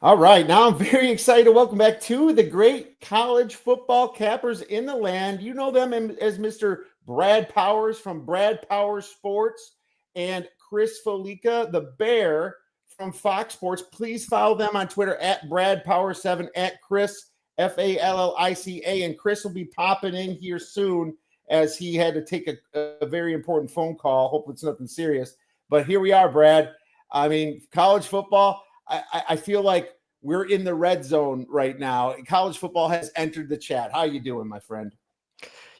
All right, now I'm very excited to welcome back two of the great college football cappers in the land. You know them as Mr. Brad Powers from Brad Powers Sports and Chris Fallica, the Bear from Fox Sports. Please follow them on Twitter at Brad Power7 at Chris Fallica, and Chris will be popping in here soon as he had to take a very important phone call. Hope it's nothing serious, but here we are, Brad. I mean, college football. I feel like we're in the red zone right now. College football has entered the chat. How you doing, my friend?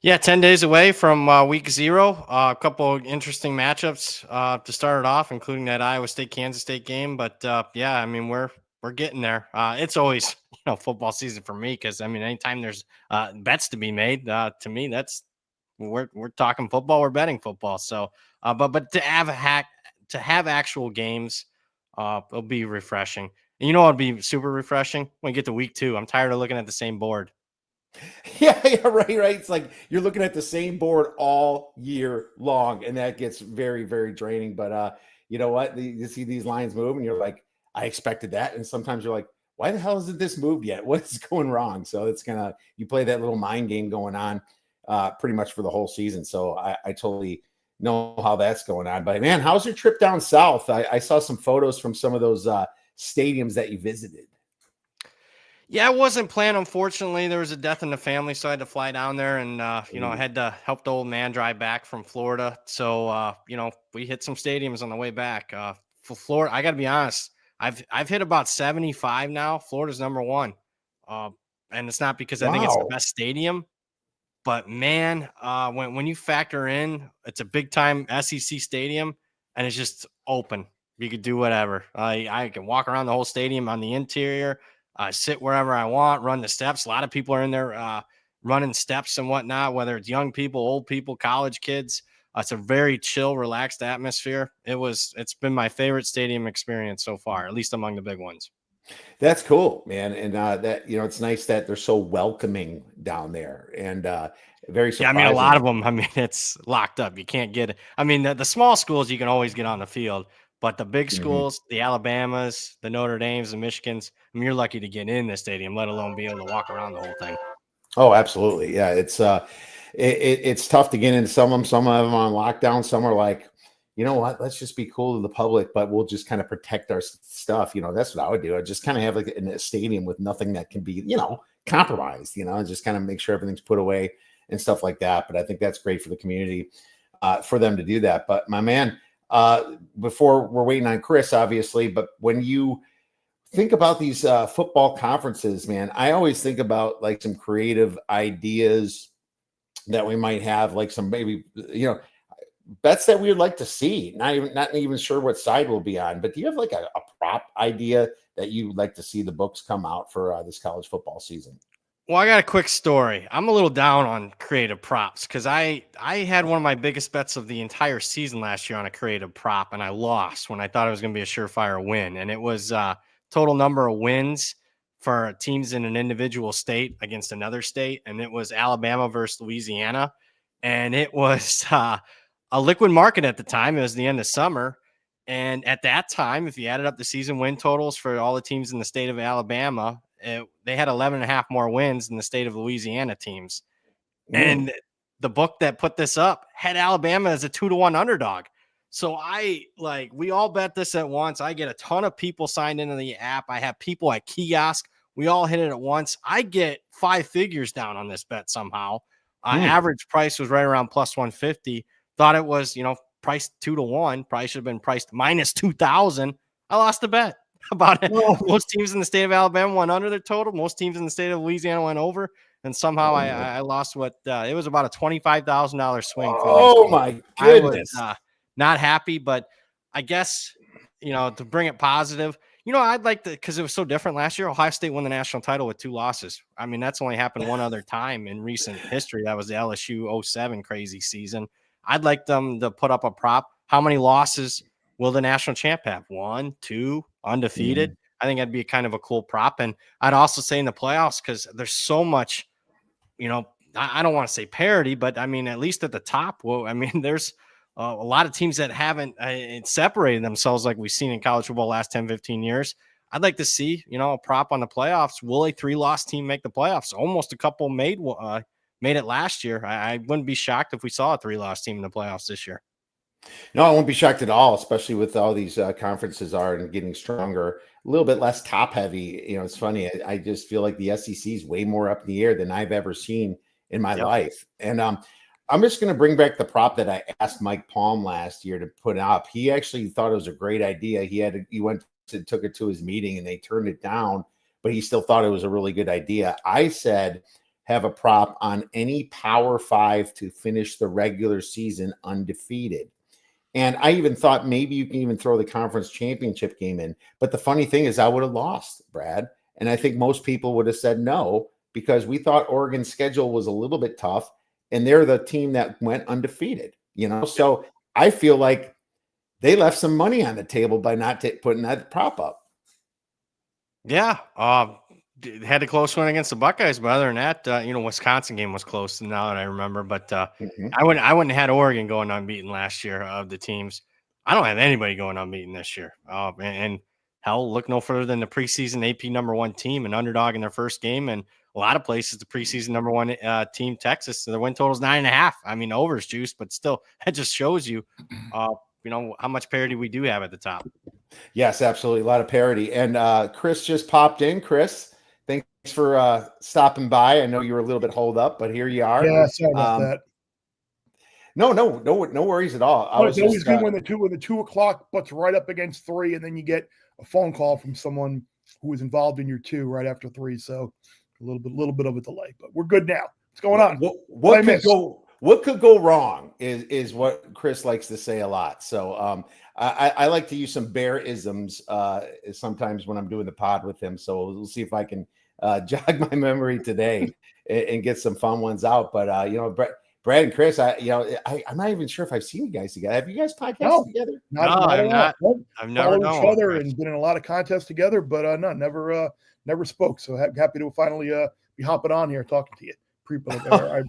Yeah, 10 days away from week 0. A couple of interesting matchups to start it off, including that Iowa State Kansas State game. But yeah, I mean we're getting there. It's always football season for me because I mean anytime there's bets to be made, to me that's we're talking football, we're betting football. So, but to have actual games, it'll be refreshing. And you know, it'll be super refreshing when we get to week 2. I'm tired of looking at the same board. Yeah, right. It's like you're looking at the same board all year long, and that gets very, very draining. But you know what? You see these lines move, and you're like, I expected that. And sometimes you're like, why the hell hasn't this moved yet? What is going wrong? So it's gonna you play that little mind game going on pretty much for the whole season. So I totally know how that's going on. But man, how's your trip down south? I saw some photos from some of those stadiums that you visited. Yeah, I wasn't planned. Unfortunately, there was a death in the family, so I had to fly down there, and I had to help the old man drive back from Florida. So we hit some stadiums on the way back. For Florida, I got to be honest, I've hit about 75 now. Florida's number one, uh, and it's not because I think it's the Wow. best stadium, but man, when you factor in it's a big time SEC stadium and it's just open, you could do whatever. I can walk around the whole stadium on the interior, sit wherever I want, run the steps. A lot of people are in there running steps and whatnot, whether it's young people, old people, college kids. It's a very chill, relaxed atmosphere. It's been my favorite stadium experience so far, at least among the big ones. That's cool, man. And that it's nice that they're so welcoming down there, and very Yeah, I mean, a lot surprising. of them. I mean, it's locked up. You can't get it. I mean, the small schools you can always get on the field, but the big Mhm. schools, the Alabamas, the Notre Dames, the Michigans, I mean, you're lucky to get in the stadium, let alone be able to walk around the whole thing. Oh, absolutely. Yeah, it's tough to get into some of them. Some of them on lockdown. Some are like, you know what? Let's just be cool to the public, but we'll just kind of protect our stuff. That's what I would do. I just kind of have like in a stadium with nothing that can be, compromised. And just kind of make sure everything's put away and stuff like that. But I think that's great for the community, for them to do that. But my man, before we're waiting on Chris, obviously, but when you think about these football conferences, man, I always think about like some creative ideas that we might have, like some maybe bets that we would like to see. Not even sure what side we'll be on, but do you have like a prop idea that you would like to see the books come out for this college football season? Well, I got a quick story. I'm a little down on creative props because I had one of my biggest bets of the entire season last year on a creative prop, and I lost when I thought it was going to be a surefire win, and it was total number of wins for teams in an individual state against another state, and it was Alabama versus Louisiana, and it was a liquid market at the time. It was the end of summer, and at that time, if you added up the season win totals for all the teams in the state of Alabama, they had 11 and a half more wins than the state of Louisiana teams. Mm. And the book that put this up had Alabama as a 2-1 underdog. So we all bet this at once. I get a ton of people signed into the app. I have people at kiosk. We all hit it at once. I get 5 figures down on this bet somehow. Mm. Average price was right around plus 150. Thought it was, priced 2-1. Probably should have been priced minus 2,000. I lost the bet about it. Oh, Most teams in the state of Alabama went under their total. Most teams in the state of Louisiana went over. And somehow oh my, I lost what it was about a $25,000 swing for me. oh So my I was goodness. not happy, but I guess, to bring it positive, I'd like to, because it was so different last year. Ohio State won the national title with 2 losses. I mean, that's only happened one other time in recent history. That was the LSU 07 crazy season. I'd like them to put up a prop. How many losses will the national champ have? 1, 2, undefeated? Mhm. I think that'd be kind of a cool prop. And I'd also say in the playoffs, because there's so much, I don't want to say parity, but I mean, at least at the top, well, I mean, there's a lot of teams that haven't separated themselves like we've seen in college football the last 10, 15 years. I'd like to see, a prop on the playoffs. Will a 3-loss team make the playoffs? Almost a couple made it last year. I wouldn't be shocked if we saw a 3-loss team in the playoffs this year. No, I won't be shocked at all, especially with all these conferences are and getting stronger, a little bit less top heavy. It's funny. I just feel like the SEC is way more up in the air than I've ever seen in my life. And I'm just going to bring back the prop that I asked Mike Palm last year to put up. He actually thought it was a great idea. Took it to his meeting and they turned it down, but he still thought it was a really good idea. I said, have a prop on any Power 5 to finish the regular season undefeated. And I even thought maybe you can even throw the conference championship game in. But the funny thing is I would have lost, Brad. And I think most people would have said no, because we thought Oregon's schedule was a little bit tough and they're the team that went undefeated, So I feel like they left some money on the table by not putting that prop up. Yeah. Had a close one against the Buckeyes, but other than that, Wisconsin game was close now that I remember. But I wouldn't have had Oregon going unbeaten last year of the teams. I don't have anybody going unbeaten this year. And hell, look no further than the preseason AP #1 team, an underdog in their first game, and a lot of places the preseason #1 team, Texas. So their win total is 9.5. I mean, over's juice, but still, that just shows you, how much parity we do have at the top. Yes, absolutely, a lot of parity. And Chris just popped in. Chris, thanks for stopping by. I know you were a little bit holed up, but here you are. Yeah, sorry about that. No worries at all. It's always good when the 2 o'clock butts right up against 3, and then you get a phone call from someone who was involved in your 2 right after 3. So a little bit of a delay, but we're good now. What's going on? What could go wrong is what Chris likes to say a lot. So I like to use some bear isms sometimes when I'm doing the pod with him. So we'll see if I can jog my memory today and get some fun ones out. But Brad and Chris, I'm not even sure if I've seen you guys together. Have you guys podcasted together? I've never known each other and been in a lot of contests together, but never spoke. So happy to finally be hopping on here talking to you. I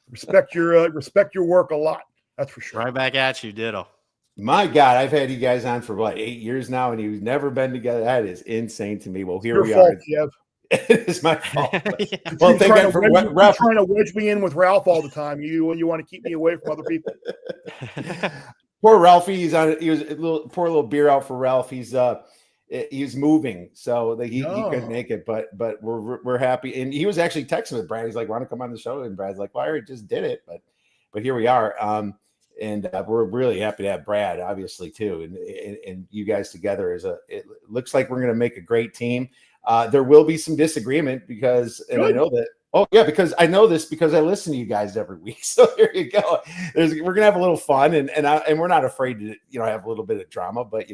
respect your work a lot. That's for sure. Right back at you, ditto. My God, I've had you guys on for 8 years now, and you've never been together. That is insane to me. Well, here we are. Jeff. It is my fault. Yeah. Well, thank God for Ralph. Trying to wedge me in with Ralph all the time. You want to keep me away from other people. Poor Ralphie. He was a little beer out for Ralph. He's moving, so he couldn't make it. But we're happy. And he was actually texting with Brad. He's like, "Want to come on the show?" And Brad's like, "Well, I already just did it." But here we are. And we're really happy to have Brad, obviously, too. And you guys together it looks like we're going to make a great team. There will be some disagreement because I know that. Oh yeah, because I know this because I listen to you guys every week. So there you go. We're gonna have a little fun and we're not afraid to have a little bit of drama, but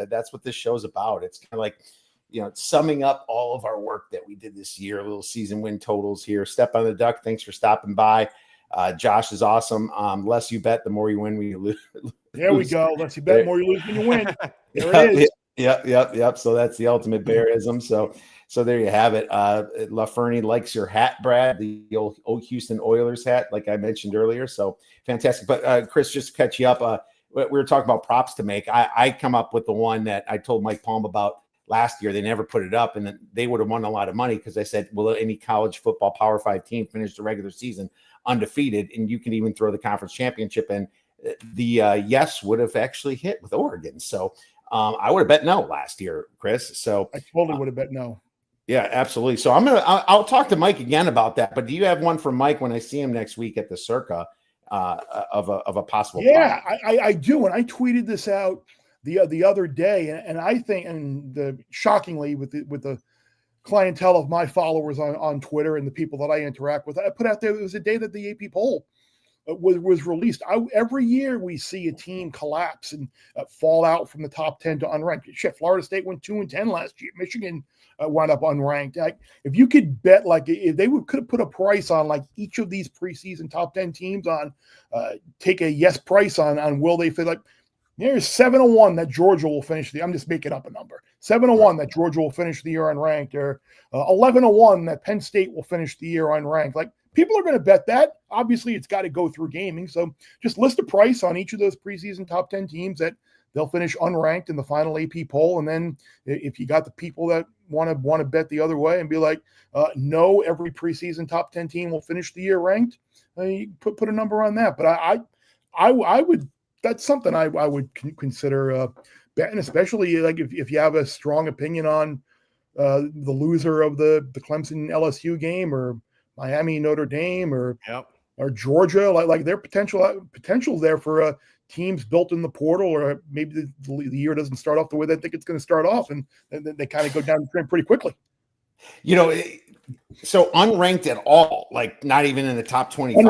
that's what this show's about. It's kind of like summing up all of our work that we did this year. A little season win totals here. Step on the Duck. Thanks for stopping by. Josh is awesome. Less you bet, the more you win when you lose. There we go. Less you bet, the more you lose when you win. There it is. Yep. So that's the ultimate bearism. So there you have it. LaFernie likes your hat, Brad, the old Houston Oilers hat, like I mentioned earlier. So fantastic. But Chris, just to catch you up, we were talking about props to make. I come up with the one that I told Mike Palm about last year. They never put it up, and they would have won a lot of money because I said, will any college football Power 5 team finish the regular season undefeated? And you can even throw the conference championship in. The yes would have actually hit with Oregon. So I would have bet no last year, Chris. So I totally would have bet no. Yeah, absolutely. So I'll talk to Mike again about that. But do you have one for Mike when I see him next week at the Circa of a possible? Yeah, I do, and I tweeted this out the other day, and I think, and shockingly with the clientele of my followers on Twitter and the people that I interact with, I put out there it was the day that the AP poll was released. Every year we see a team collapse and fall out from the top 10 to unranked. Shit, Florida State went 2-10 last year. Michigan wound up unranked. If you could bet, if they could have put a price on each of these preseason top 10 teams on, take a yes price on will they fit? There's 7-1 that Georgia will finish I'm just making up a number. 7-1 that Georgia will finish the year unranked, or 11-1 that Penn State will finish the year unranked. People are going to bet that. Obviously, it's got to go through gaming. So just list a price on each of those preseason top 10 teams that they'll finish unranked in the final AP poll. And then if you got the people that want to bet the other way and be like, no, every preseason top 10 team will finish the year ranked, you put a number on that. But I would, that's something I would consider betting, especially like if you have a strong opinion on the loser of the Clemson LSU game, or Miami Notre Dame, or Georgia, like their potential there for teams built in the portal, or maybe the year doesn't start off the way they think it's going to start off, and then they kind of go down the train pretty quickly. So unranked at all, like not even in the top 25.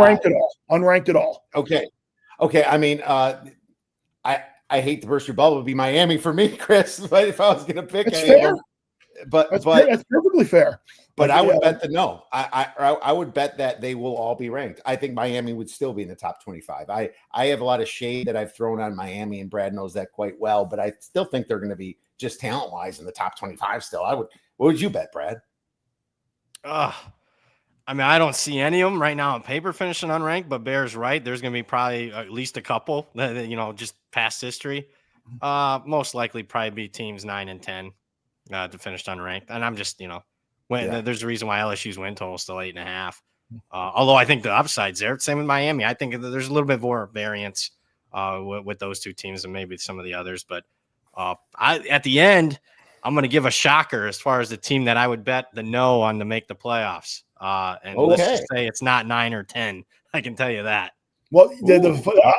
Unranked at all. Okay. I mean, I hate to burst your bubble, it'd be Miami for me, Chris. But if I was going to pick fair. That's perfectly fair. But I would bet that no. I would bet that they will all be ranked. I think Miami would still be in the top 25. I have a lot of shade that I've thrown on Miami, and Brad knows that quite well. But I still think they're going to be, just talent wise, in the top 25 still. What would you bet, Brad? I mean, I don't see any of them right now on paper finishing unranked, but Bear's right. There's going to be probably at least a couple that, just past history. Most likely probably be teams 9 and 10 to finish unranked. And I'm just, there's a reason why LSU's win total is still 8.5. Although I think the upside's there. Same with Miami. I think there's a little bit more variance with those two teams and maybe some of the others. But at the end, I'm going to give a shocker as far as the team that I would bet the no on to make the playoffs. Let's just say it's not 9 or 10. I can tell you that. Well,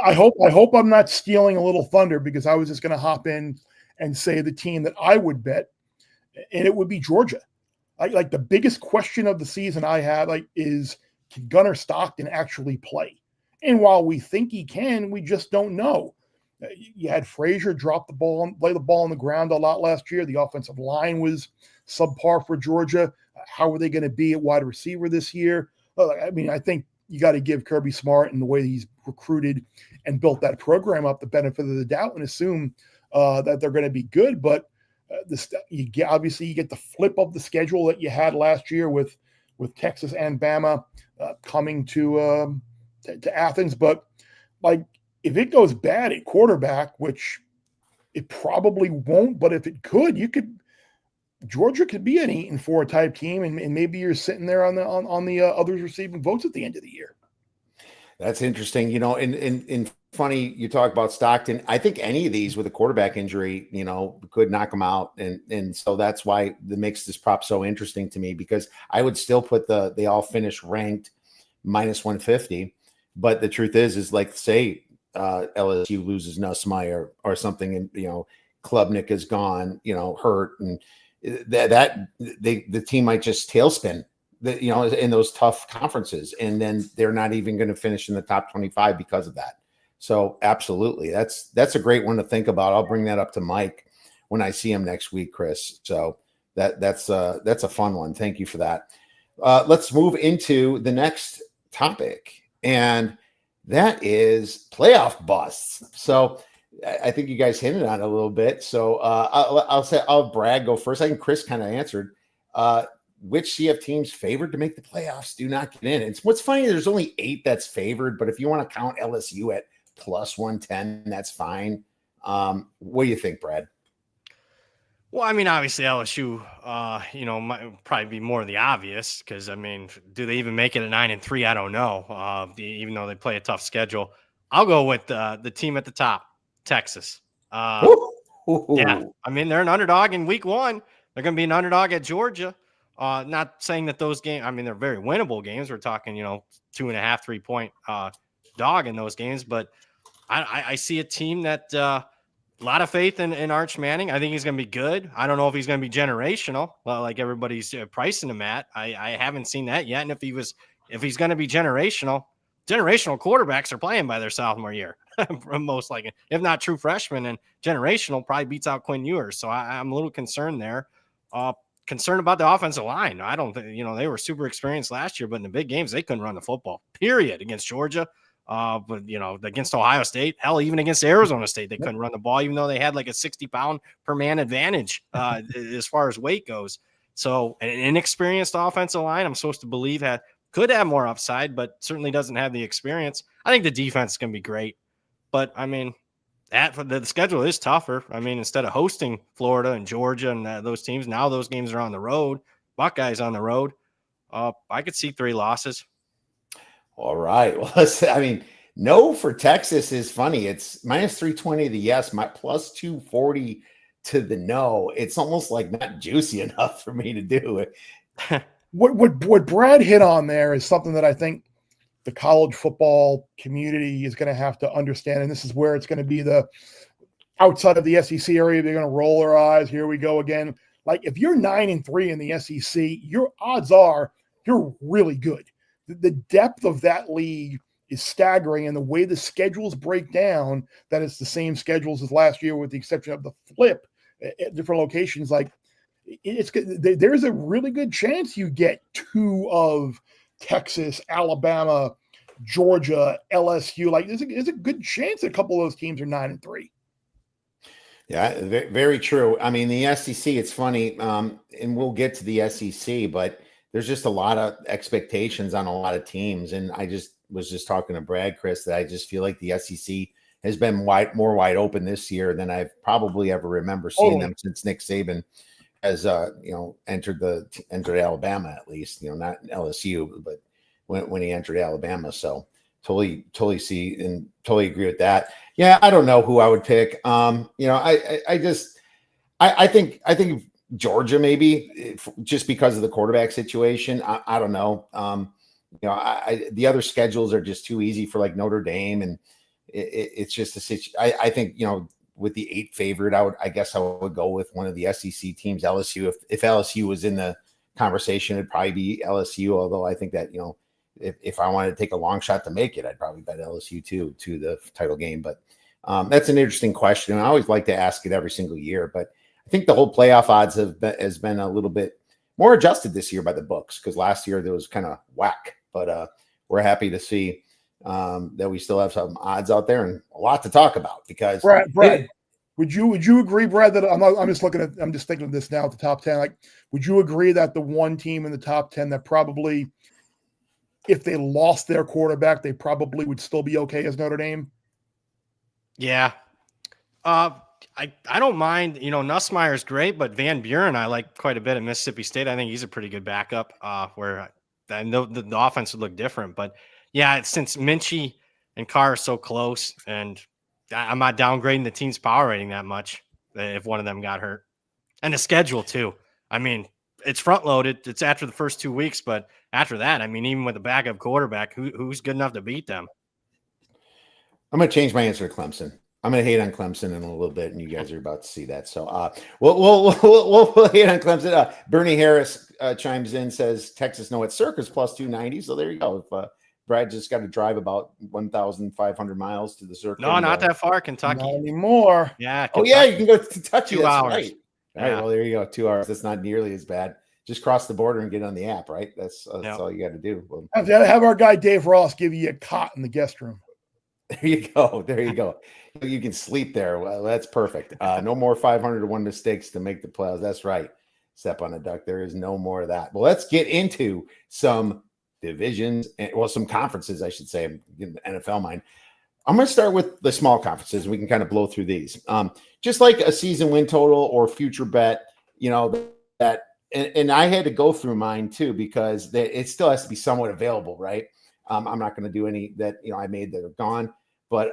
I hope I'm not stealing a little thunder, because I was just going to hop in and say the team that I would bet, and it would be Georgia. Like the biggest question of the season I have is, can Gunnar Stockton actually play? And while we think he can, we just don't know. You had Frazier drop the ball, lay the ball on the ground a lot last year. The offensive line was subpar for Georgia. How are they going to be at wide receiver this year? I mean, I think you got to give Kirby Smart and the way he's recruited and built that program up the benefit of the doubt and assume that they're going to be good. But you get the flip of the schedule that you had last year with Texas and Bama coming to Athens. But if it goes bad at quarterback, which it probably won't, but if it could, Georgia could be an 8-4 type team, and maybe you're sitting there on the others receiving votes at the end of the year. That's interesting. And funny you talk about Stockton. I think any of these with a quarterback injury, could knock them out, and so that's why that makes this prop so interesting to me, because I would still put they all finish ranked -150, but the truth is like, say LSU loses Nussmeier or something, and Klubnik is gone, hurt, and the team might just tailspin, in those tough conferences, and then they're not even going to finish in the top 25 because of that. So absolutely, that's a great one to think about. I'll bring that up to Mike when I see him next week, Chris. So that's a fun one. Thank you for that. Let's move into the next topic, and that is playoff busts. So I think you guys hinted on it a little bit. So I'll have Brad go first. I think Chris kind of answered. Which CF teams favored to make the playoffs do not get in? It's what's funny. There's only 8 that's favored, but if you want to count LSU at +110, that's fine. What do you think, Brad? Well, I mean, obviously LSU, might probably be more the obvious, because I mean, do they even make it at 9-3? I don't know. Even though they play a tough schedule, I'll go with the team at the top, Texas. Yeah, I mean, they're an underdog in week 1. They're going to be an underdog at Georgia. Not saying that those games, I mean, they're very winnable games. We're talking, 2.5, 3 point dog in those games. But I see a team that a lot of faith in Arch Manning. I think he's going to be good. I don't know if he's going to be generational, like everybody's pricing him at. I haven't seen that yet. And if he's going to be generational quarterbacks are playing by their sophomore year, most likely, if not true freshmen. And generational probably beats out Quinn Ewers. So I'm a little concerned there. Concerned about the offensive line. I don't think, they were super experienced last year, but in the big games, they couldn't run the football, period, against Georgia. But, against Ohio State, hell, even against Arizona State, they couldn't run the ball, even though they had like a 60-pound per man advantage as far as weight goes. So an inexperienced offensive line, I'm supposed to believe could have more upside, but certainly doesn't have the experience. I think the defense is going to be great. But, I mean, The schedule is tougher. I mean, instead of hosting Florida and Georgia and those teams, now those games are on the road. Buckeyes on the road. I could see 3 losses. All right. Well, I mean, no for Texas is funny. It's minus 320 to the yes, my plus 240 to the no. It's almost like not juicy enough for me to do it. What Brad hit on there is something that I think the college football community is going to have to understand, and this is where it's going to be the outside of the SEC area. They're going to roll their eyes. Here we go again. Like if you're 9-3 in the SEC, your odds are you're really good. The depth of that league is staggering, and the way the schedules break down, that it's the same schedules as last year, with the exception of the flip at different locations. Like there's a really good chance you get 2 of Texas, Alabama, Georgia, LSU. Like there's a good chance a couple of those teams are 9-3. Yeah, very true. I mean, the SEC, it's funny, and we'll get to the SEC, but there's just a lot of expectations on a lot of teams. And I was just talking to Brad, Chris, that I just feel like the SEC has been more wide open this year than I've probably ever remember seeing them since Nick Saban has entered Alabama, at least, not LSU, but when he entered Alabama. So totally see and totally agree with that. Yeah, I don't know who I would pick. I think Georgia maybe, just because of the quarterback situation. I don't know. The other schedules are just too easy for like Notre Dame, and it's just a situation. I think with the 8 favorite, I guess I would go with one of the SEC teams, LSU. If LSU was in the conversation, it'd probably be LSU. Although I think that if I wanted to take a long shot to make it, I'd probably bet LSU to the title game. But that's an interesting question. I always like to ask it every single year, but I think the whole playoff odds has been a little bit more adjusted this year by the books, because last year there was kind of whack. But we're happy to see that we still have some odds out there and a lot to talk about. Because Brad, would you agree, Brad, that I'm just thinking of this now at the top 10. Like, would you agree that the one team in the top 10 that probably, if they lost their quarterback, they probably would still be okay as Notre Dame? Yeah. I don't mind, Nussmeier's great, but Van Buren I like quite a bit at Mississippi State. I think he's a pretty good backup, where I know the offense would look different. But yeah, since Minchie and Carr are so close, and I'm not downgrading the team's power rating that much if one of them got hurt. And the schedule too. I mean, it's front loaded. It's after the first 2 weeks, but after that, I mean, even with a backup quarterback, who's good enough to beat them? I'm going to change my answer to Clemson. I'm going to hate on Clemson in a little bit, and you guys are about to see that. So we'll hate on Clemson. Bernie Harris chimes in, says Texas no at Circus plus 290. So there you go. If Brad just got to drive about 1,500 miles to the Circus. No, not that far, Kentucky. Not anymore. Yeah. Kentucky. Oh yeah, you can go to Kentucky. 2 hours. Right. All right. Well, there you go. 2 hours. That's not nearly as bad. Just cross the border and get on the app. Right. That's all you got to do. Well, have our guy Dave Ross give you a cot in the guest room. There you go. There you go. You can sleep there. Well, that's perfect. No more 501 mistakes to make the playoffs. That's right. Step on a duck. There is no more of that. Well, let's get into some divisions and some conferences, I should say. I'm getting the NFL mind. I'm going to start with the small conferences, and we can kind of blow through these. Just like a season win total or future bet, that, and I had to go through mine too, because it still has to be somewhat available, right? I'm not going to do any that, I made that are gone, but,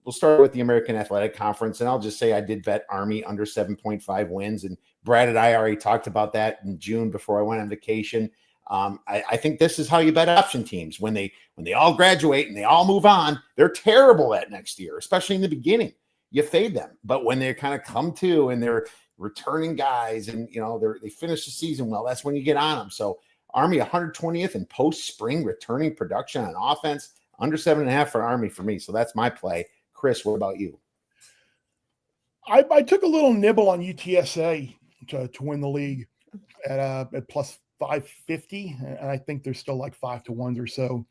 we'll start with the American Athletic Conference, and I'll just say I did bet Army under 7.5 wins, and Brad and I already talked about that in June before I went on vacation. I think this is how you bet option teams. When they all graduate and they all move on, they're terrible that next year, especially in the beginning. You fade them, but when they kind of come to and they're returning guys and they finish the season well, that's when you get on them. So Army 120th in post-spring returning production on offense, under 7.5 for Army for me. So that's my play. Chris, what about you? I took a little nibble on UTSA to win the league at plus 550, and I think there's still like 5-1s or so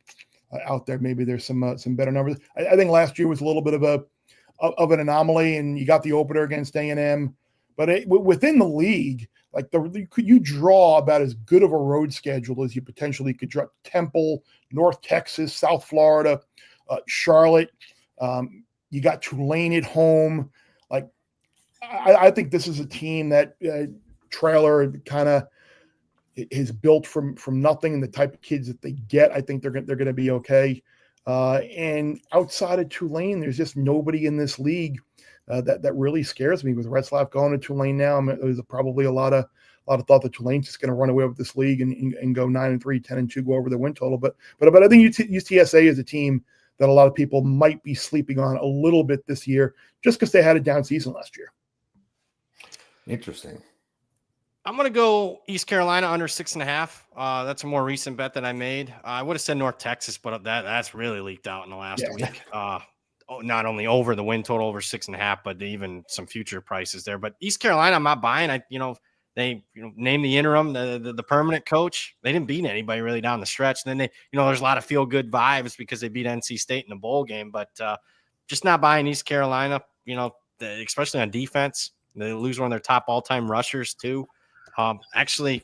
out there. Maybe there's some better numbers. I think last year was a little bit of an anomaly, and you got the opener against A&M, but within the league, like you draw about as good of a road schedule as you potentially could draw. Temple, North Texas, South Florida, Charlotte. You got Tulane at home. Like, I think this is a team that Trailer kind of is built from nothing, and the type of kids that they get, I think they're going to be okay. And outside of Tulane, there's just nobody in this league that really scares me. With Retzlaff going to Tulane now, there's probably a lot of thought that Tulane's just going to run away with this league and go 9-3, 10-2, go over the win total. But I think UTSA is a team that a lot of people might be sleeping on a little bit this year, just because they had a down season last year. Interesting. I'm going to go East Carolina under 6.5. That's a more recent bet that I made. I would have said North Texas, but that's really leaked out in the last week. Not only over the win total over 6.5, but even some future prices there. But East Carolina, I'm not buying. They named the interim, the permanent coach. They didn't beat anybody really down the stretch. And then there's a lot of feel good vibes because they beat NC State in the bowl game, but just not buying East Carolina. Especially on defense, they lose one of their top all-time rushers too. Actually,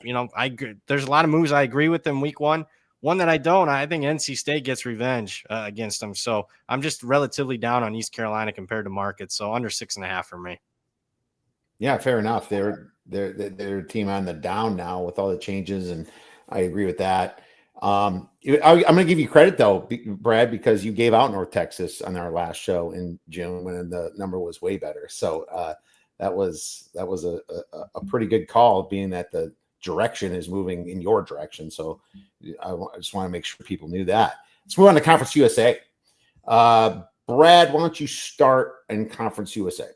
there's a lot of moves I agree with in week one. One that I don't, I think NC State gets revenge against them. So I'm just relatively down on East Carolina compared to market. So under 6.5 for me. Yeah, fair enough. They're a team on the down now with all the changes, and I agree with that. I'm going to give you credit though, Brad, because you gave out North Texas on our last show in June when the number was way better. So that was a pretty good call, being that the direction is moving in your direction. So I just want to make sure people knew that. Let's move on to Conference USA. Brad, why don't you start in Conference USA?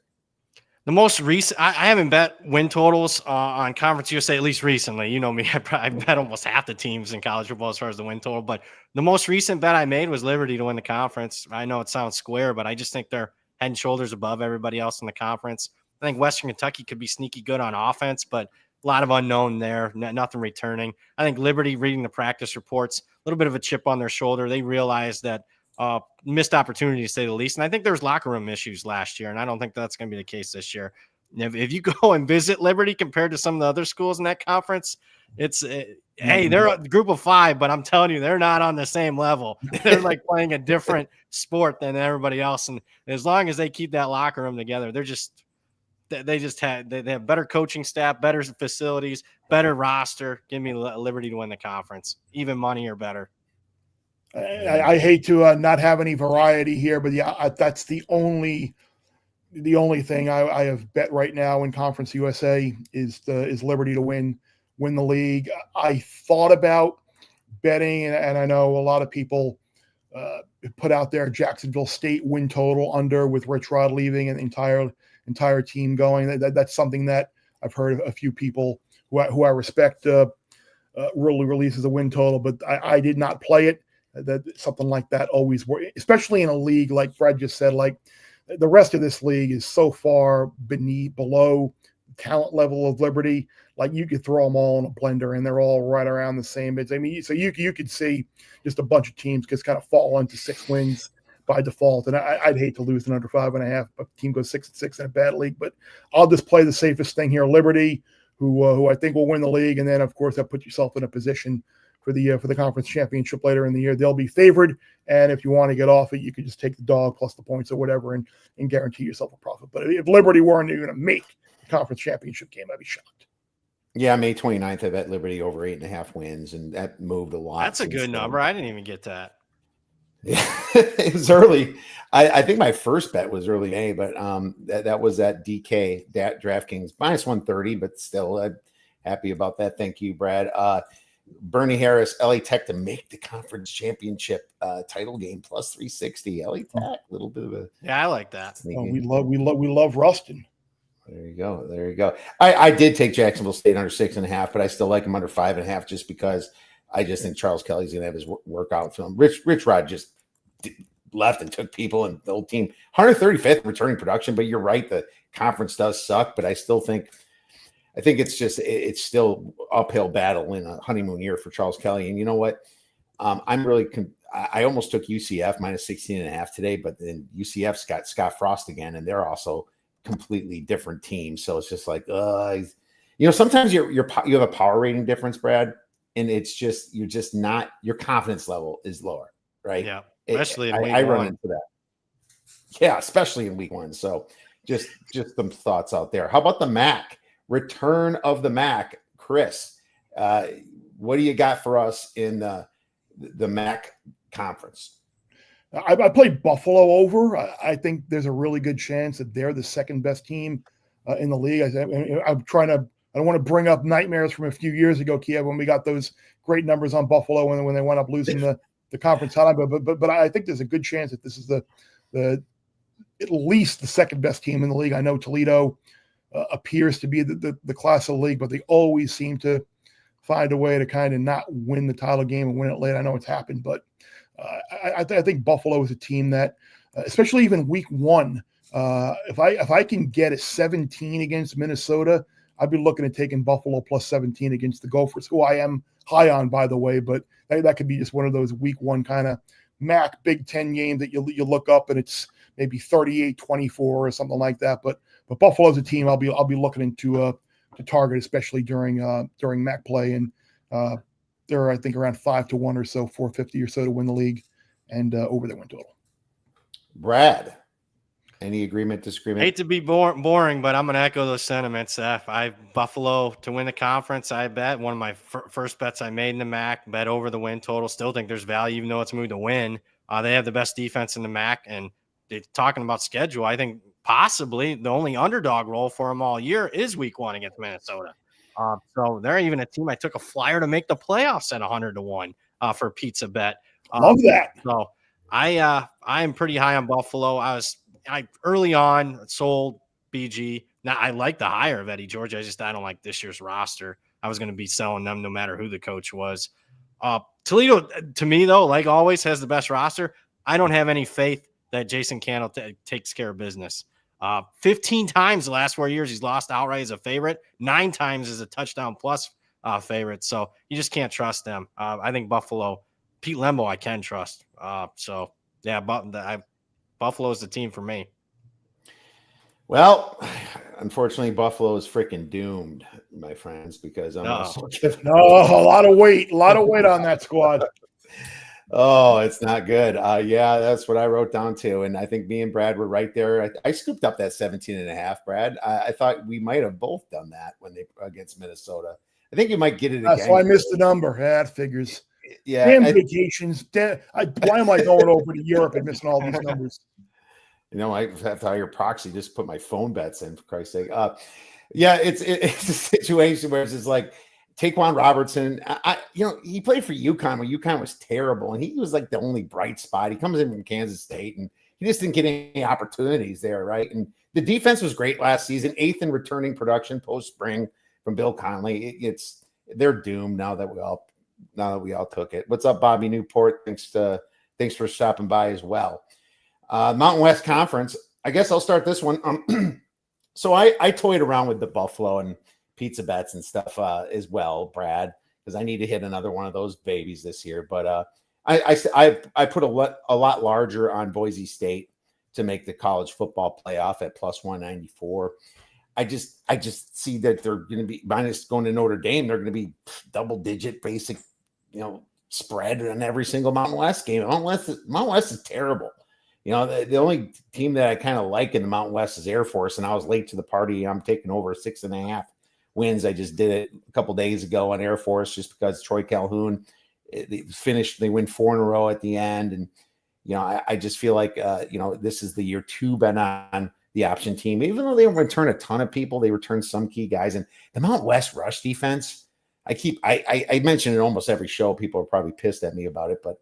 The most recent, I haven't bet win totals on Conference USA, at least recently. You know me, I bet almost half the teams in college football as far as the win total. But the most recent bet I made was Liberty to win the conference. I know it sounds square, but I just think they're head and shoulders above everybody else in the conference. I think Western Kentucky could be sneaky good on offense, but a lot of unknown there, nothing returning. I think Liberty, reading the practice reports, a little bit of a chip on their shoulder. They realized that missed opportunity to say the least. And I think there was locker room issues last year, and I don't think that's going to be the case this year. If you go and visit Liberty compared to some of the other schools in that conference, it's hey, they're a group of 5, but I'm telling you, they're not on the same level. They're like playing a different sport than everybody else. And as long as they keep that locker room together, they have better coaching staff, better facilities, better roster. Give me Liberty to win the conference, even money or better. I hate to not have any variety here, but yeah, that's the only thing I have bet right now in Conference USA is Liberty to win the league. I thought about betting, and I know a lot of people put out there Jacksonville State win total under with Rich Rod leaving and the entire team going. That's something that I've heard a few people who I respect really releases a win total, but I did not play it. That something like that always works, especially in a league like Fred just said. Like the rest of this league is so far below talent level of Liberty. Like you could throw them all in a blender, and they're all right around the same. I mean, so you could see just a bunch of teams just kind of fall into 6 wins by default. And I'd hate to lose an under 5.5. A team goes 6-6 in a bad league, but I'll just play the safest thing here, Liberty, who I think will win the league, and then of course that puts yourself in a position for the conference championship later in the year. They'll be favored, and if you want to get off it, you could just take the dog plus the points or whatever and guarantee yourself a profit. But if Liberty weren't going to make the conference championship game, I'd be shocked. Yeah, May 29th, I bet Liberty over 8.5 wins, and that moved a lot. That's a good number. I didn't even get that. Yeah, it was early. I think my first bet was early May, but that was at DK, DraftKings, minus 130, but still happy about that. Thank you, Brad. Bernie Harris, LA Tech to make the conference championship title game plus 360. LA Tech, a little bit of a I like that. We love Rustin. There you go. I did take Jacksonville State under 6.5, but I still like him under 5.5 just because I just think Charles Kelly's gonna have his workout film. Rich Rod just left and took people, and the whole team 135th returning production. But you're right, the conference does suck, but I think it's still uphill battle in a honeymoon year for Charles Kelly. And you know what? I almost took UCF minus 16.5 today, but then UCF's got Scott Frost again, and they're also completely different teams. So it's just like, sometimes you have a power rating difference, Brad, and it's just you're just not, your confidence level is lower, right? Yeah, especially I run into that. Yeah, especially in week 1. So just some thoughts out there. How about the MAC? Return of the MAC. Chris, what do you got for us in the MAC conference? I played Buffalo over. I think there's a really good chance that they're the second best team in the league. I'm trying to. I don't want to bring up nightmares from a few years ago, Kiev, when we got those great numbers on Buffalo when they wound up losing the conference title. But I think there's a good chance that this is the at least the second best team in the league. I know Toledo appears to be the class of the league, but they always seem to find a way to kind of not win the title game and win it late. I know it's happened, but I think Buffalo is a team that, especially even week 1, if I can get a 17 against Minnesota, I'd be looking at taking Buffalo plus 17 against the Gophers, who I am high on, by the way. But that could be just one of those week 1 kind of MAC Big Ten games that you look up and it's maybe 38-24 or something like that. But Buffalo's a team I'll be looking into to target, especially during MAC play, and they're I think around 5-1 or so, 450 or so to win the league, and over their win total. Brad, any agreement, disagreement? Hate to be boring, but I'm going to echo those sentiments. I Buffalo to win the conference. I bet one of my first bets I made in the MAC, bet over the win total. Still think there's value, even though it's moved to win. They have the best defense in the MAC, and talking about schedule, I think possibly the only underdog role for them all year is week 1 against Minnesota. So they're even a team I took a flyer to make the playoffs at 100-1 for pizza bet. Love that. So I am pretty high on Buffalo. I early on sold BG. Now I like the hire of Eddie George. I don't like this year's roster. I was going to be selling them no matter who the coach was. Toledo, to me though, like always, has the best roster. I don't have any faith that Jason Candle takes care of business. 15 times the last 4 years he's lost outright as a favorite. 9 times as a touchdown plus favorite. So you just can't trust them. I think Buffalo, Pete Lembo, I can trust. So yeah, Buffalo is the team for me. Well, unfortunately, Buffalo is freaking doomed, my friends, because I'm also a lot of weight on that squad. Oh, it's not good. Yeah, that's what I wrote down too. And I think me and Brad were right there. I scooped up that 17.5, Brad. I thought we might have both done that when they against Minnesota. I think you might get it again. So I missed the number. Yeah, that figures. Yeah. Damn vacations. Why am I going over to Europe and missing all these numbers? You know, I have to hire proxy, just put my phone bets in, for Christ's sake. Yeah, it's a situation where it's just like, Taquan Robertson, he played for UConn when UConn was terrible, and he was like the only bright spot. He comes in from Kansas State, and he just didn't get any opportunities there, right? And the defense was great last season, 8th in returning production post-spring from Bill Conley. They're doomed now that we all took it. What's up, Bobby Newport? Thanks for stopping by as well. Mountain West Conference. I guess I'll start this one. So I toyed around with the Buffalo and pizza bets and stuff as well, Brad, because I need to hit another one of those babies this year. But I put a lot larger on Boise State to make the college football playoff at plus 194. I just see that they're going to be, minus going to Notre Dame, they're going to be double digit basic, spread in every single Mountain West game. Mountain West is terrible. The only team that I kind of like in the Mountain West is Air Force, and I was late to the party. I'm taking over 6.5 wins. I just did it a couple days ago on Air Force just because Troy Calhoun they win 4 in a row at the end. And, I just feel like, this is the year 2 been on the option team. Even though they don't return a ton of people, they return some key guys. And the Mountain West rush defense, I mention it almost every show. People are probably pissed at me about it, but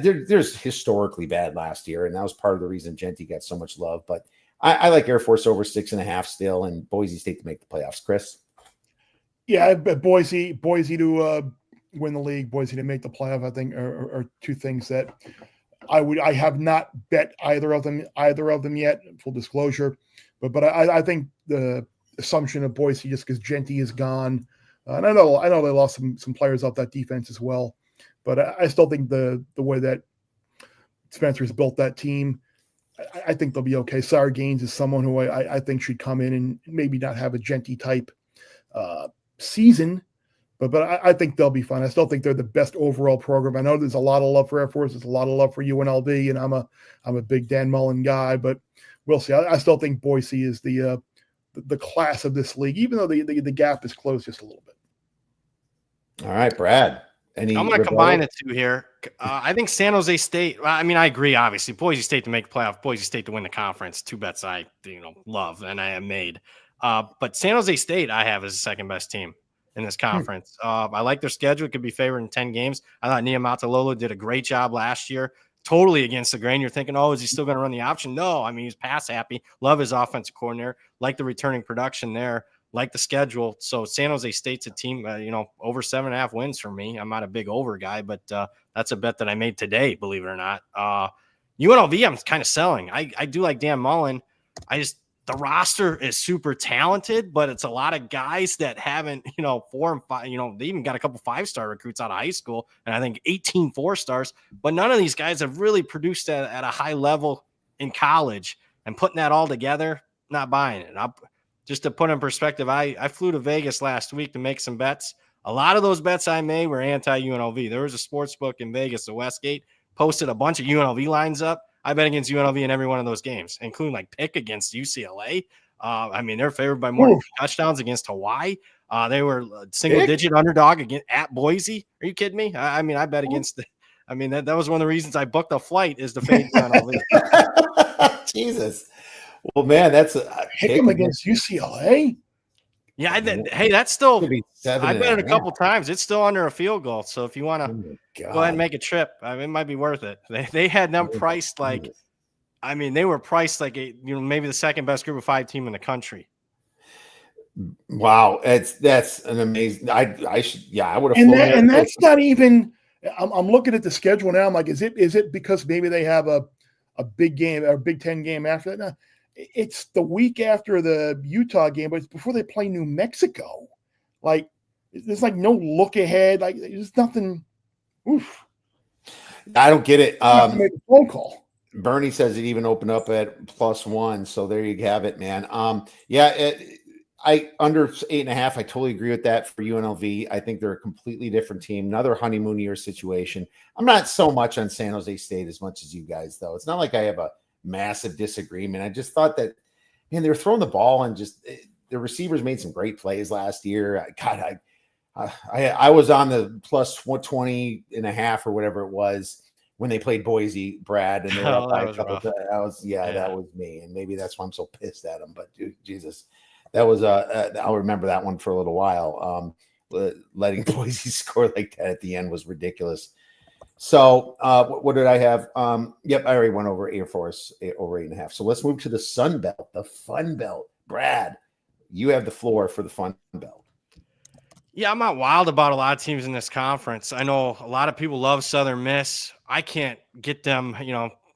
there's historically bad last year, and that was part of the reason Genty got so much love. But I like Air Force over 6.5 still, and Boise State to make the playoffs. Chris? Yeah, I bet Boise to win the league, Boise to make the playoff, I think are two things that I have not bet either of them yet, full disclosure. But I think the assumption of Boise, just because Genty is gone, and I know they lost some players off that defense as well. But I still think the way that Spencer's built that team, I think they'll be okay. Sarah Gaines is someone who I think should come in and maybe not have a Genty type season, But I think they'll be fine. I still think they're the best overall program. I know there's a lot of love for Air Force. There's a lot of love for UNLV, and I'm a big Dan Mullen guy. But we'll see. I still think Boise is the class of this league, even though the gap is closed just a little bit. All right, Brad. I'm going to combine the two here. I think San Jose State. I mean, I agree. Obviously, Boise State to make the playoff, Boise State to win the conference. Two bets I love and I have made. But San Jose State I have as the second best team in this conference. I like their schedule. It could be favored in 10 games. I thought Niumatalolo did a great job last year. Totally against the grain. You're thinking, oh, is he still going to run the option? No. I mean, he's pass happy. Love his offensive coordinator. Like the returning production there. Like the schedule. So San Jose State's a team, over 7.5 wins for me. I'm not a big over guy, but that's a bet that I made today, believe it or not. UNLV, I'm kind of selling. I do like Dan Mullen. The roster is super talented, but it's a lot of guys that haven't, 4 and 5, they even got a couple 5-star recruits out of high school, and I think 18 4-stars, but none of these guys have really produced at a high level in college, and putting that all together, not buying it. Just to put in perspective, I flew to Vegas last week to make some bets. A lot of those bets I made were anti-UNLV. There was a sports book in Vegas, the Westgate, posted a bunch of UNLV lines up. I bet against UNLV in every one of those games, including like pick against UCLA. I mean, they're favored by more than 3 touchdowns against Hawaii. They were single-digit underdog at Boise. Are you kidding me? I mean, I bet against that was one of the reasons I booked a flight is to fade UNLV. Jesus. Well, man, that's pick them against UCLA. Yeah, that's still. I bet it a couple times. It's still under a field goal. So if you want to go ahead and make a trip, it might be worth it. They had them priced like, they were priced like maybe the second best group of 5 team in the country. Wow, that's an amazing. I would have. And that's not even. I'm looking at the schedule now. I'm like, is it because maybe they have a big game or Big Ten game after that? No, it's the week after the Utah game, but it's before they play New Mexico. Like, there's like no look ahead. Like, there's nothing. Oof. I don't get it. Make a phone call. Bernie says it even opened up at +1. So there you have it, man. I under 8.5. I totally agree with that for UNLV. I think they're a completely different team. Another honeymoon year situation. I'm not so much on San Jose State as much as you guys, though. It's not like I have a massive disagreement. I just thought that, man, they were throwing the ball and just the receivers made some great plays last year. I was on the +120.5 or whatever it was when they played Boise, Brad, and they were up by a couple. That was me, and maybe that's why I'm so pissed at them. But dude, Jesus, that was I'll remember that one for a little while. Letting Boise score like that at the end was ridiculous. So what did I have? Yep, I already went over Air Force over 8.5. So let's move to the Sun Belt, the Fun Belt. Brad, you have the floor for the Fun Belt. Yeah, I'm not wild about a lot of teams in this conference. I know a lot of people love Southern Miss. I can't get them,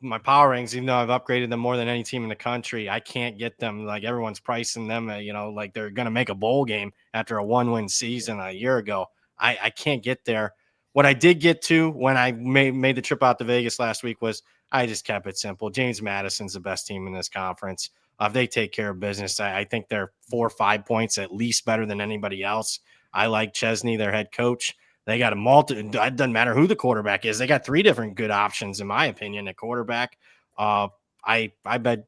my power rankings, even though I've upgraded them more than any team in the country. I can't get them. Like, everyone's pricing them, like they're going to make a bowl game after a 1-win season a year ago. I can't get there. What I did get to when I made the trip out to Vegas last week was I just kept it simple. James Madison's the best team in this conference. If they take care of business, I think they're 4 or 5 points at least better than anybody else. I like Chesney, their head coach. They got it doesn't matter who the quarterback is. They got 3 different good options, in my opinion, at quarterback. I bet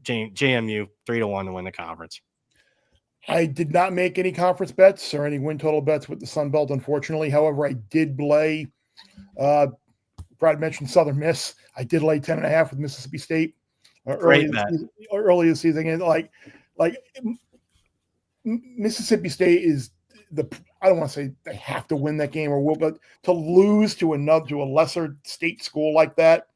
JMU 3-1 to win the conference. I did not make any conference bets or any win total bets with the Sun Belt, unfortunately. However, I did lay, Brad mentioned Southern Miss. I did lay 10.5 with Mississippi State early this season. And like Mississippi State is I don't want to say they have to win that game or will, but to lose to a lesser state school like that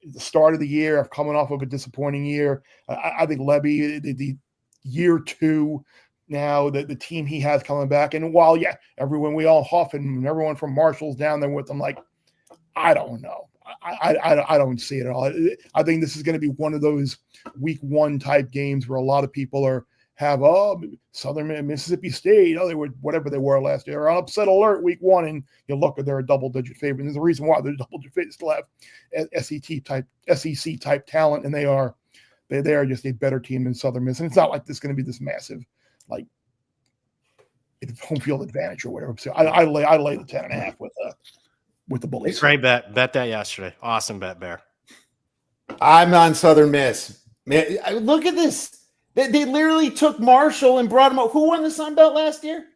at the start of the year, coming off of a disappointing year, I think Levy, the year 2 now, the team he has coming back, and while everyone, we all huff and everyone from Marshall's down there with them, like, I don't know. I don't see it at all. I think this is going to be one of those week 1 type games where a lot of people have Southern Mississippi State, they were whatever they were last year, upset alert week 1, and you look, they're a double-digit favorite. And there's a reason why they're double-digit favorite. They still have SEC type talent, and they are just a better team than Southern Miss. And it's not like this is going to be this massive, like, home field advantage or whatever. So I lay the 10.5 with the Bullies. Great bet. Bet that yesterday. Awesome bet, Bear. I'm on Southern Miss. Man, look at this. They literally took Marshall and brought him up. Who won the Sun Belt last year?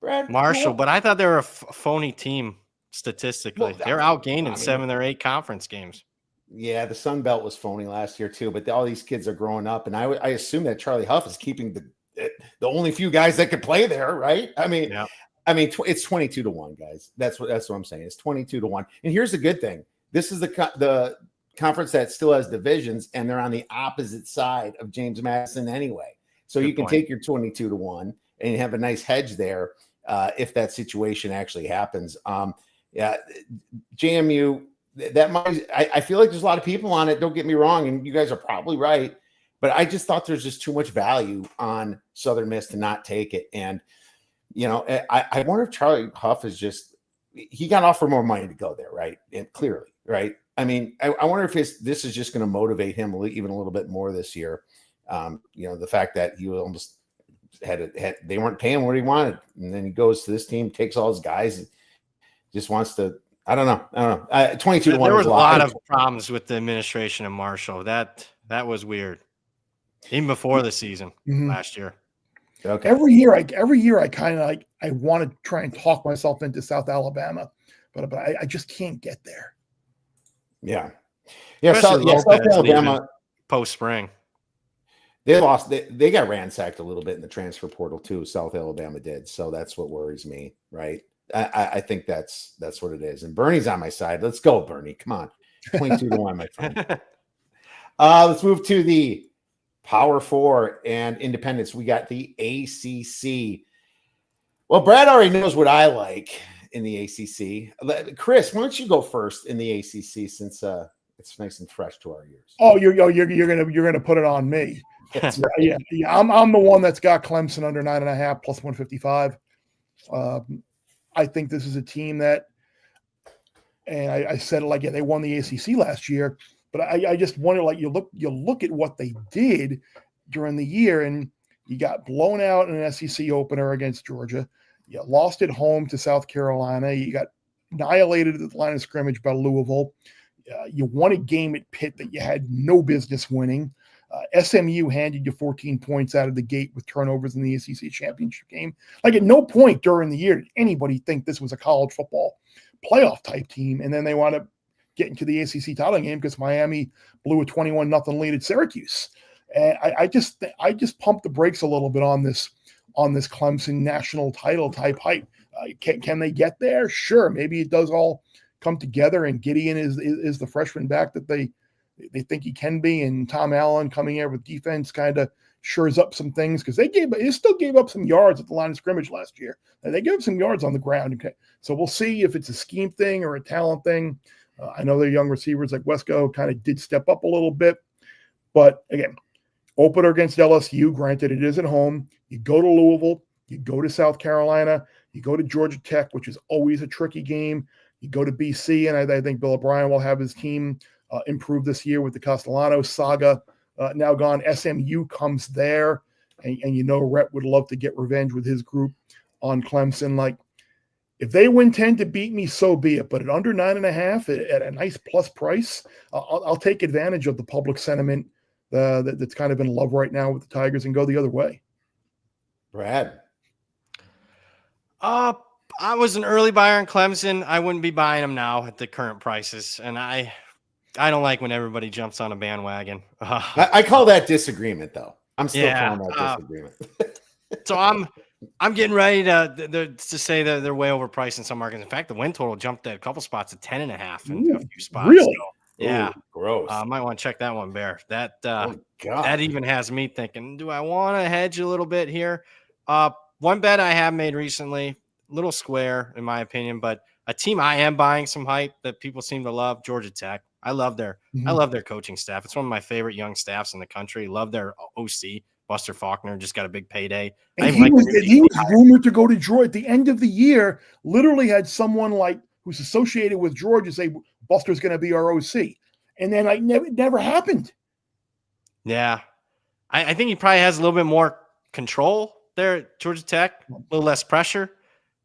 Brad? Marshall, but I thought they were a phony team statistically. Well, They're outgained in 7 or 8 conference games. Yeah, the Sun Belt was phony last year too, but all these kids are growing up, and I assume that Charlie Huff is keeping the only few guys that could play there, right? I mean, it's 22-1, guys. That's what I'm saying. It's 22-1. And here's the good thing: this is the conference that still has divisions, and they're on the opposite side of James Madison anyway. So you can take your 22-1 and have a nice hedge there if that situation actually happens. JMU. That might, I feel like there's a lot of people on it. Don't get me wrong, and you guys are probably right, but I just thought there's just too much value on Southern Miss to not take it. And I wonder if Charlie Huff is he got offered more money to go there, right? And clearly, right? I mean, I wonder if this is just going to motivate him even a little bit more this year. The fact that he almost they weren't paying what he wanted, and then he goes to this team, takes all his guys, and just wants to. I don't know. 22-1. There was a lot of problems with the administration of Marshall. That was weird, even before the season last year. Okay. Every year I kind of I want to try and talk myself into South Alabama, but I just can't get there. Yeah. South Alabama post spring. They lost. They got ransacked a little bit in the transfer portal too. South Alabama did. So that's what worries me, right? I think that's what it is. And Bernie's on my side. Let's go, Bernie. Come on. 22-1, my friend. Let's move to the Power 4 and Independence. We got the ACC. Well, Brad already knows what I like in the ACC. Chris, why don't you go first in the ACC since it's nice and fresh to our ears? Oh, you're gonna put it on me. Yeah. I'm the one that's got Clemson under 9.5 plus 155. I think this is a team that, and I said it like, they won the ACC last year, but I just wonder, like, you look at what they did during the year, and you got blown out in an SEC opener against Georgia. You lost at home to South Carolina. You got annihilated at the line of scrimmage by Louisville. You won a game at Pitt that you had no business winning. SMU handed you 14 points out of the gate with turnovers in the ACC championship game. Like, at no point during the year did anybody think this was a college football playoff type team. And then they wound up getting to the ACC title game because Miami blew a 21-0 lead at Syracuse. And I just pumped the brakes a little bit on this Clemson national title type hype. Can they get there? Sure. Maybe it does all come together, and Gideon is the freshman back that they think he can be, and Tom Allen coming in with defense kind of shores up some things, because they still gave up some yards at the line of scrimmage last year. And they gave up some yards on the ground. Okay. So we'll see if it's a scheme thing or a talent thing. I know their young receivers like Wesco kind of did step up a little bit, but again, opener against LSU, granted it is at home. You go to Louisville, you go to South Carolina, you go to Georgia Tech, which is always a tricky game. You go to BC, and I think Bill O'Brien will have his team improve this year with the Castellanos saga now gone. SMU comes there, and Rhett would love to get revenge with his group on Clemson. Like, if they win 10 to beat me, so be it. But at under 9.5 at a nice plus price, I'll take advantage of the public sentiment that's kind of in love right now with the Tigers and go the other way. Brad. I was an early buyer in Clemson. I wouldn't be buying them now at the current prices. And I don't like when everybody jumps on a bandwagon. I call that disagreement, though. I'm still calling that disagreement. So I'm getting ready to say that they're way overpriced in some markets. In fact, the win total jumped at a couple spots at 10.5 in a few spots. Really? So, yeah. Ooh, gross. Might want to check that one, Bear. That that even has me thinking, do I want to hedge a little bit here? One bet I have made recently, little square in my opinion, but a team I am buying some hype that people seem to love, Georgia Tech. I love their coaching staff. It's one of my favorite young staffs in the country. Love their OC, Buster Faulkner, just got a big payday. And he was rumored to go to Georgia at the end of the year. Literally had someone like who's associated with Georgia say Buster's going to be our OC, and then it never happened. Yeah, I think he probably has a little bit more control They're Georgia Tech, a little less pressure.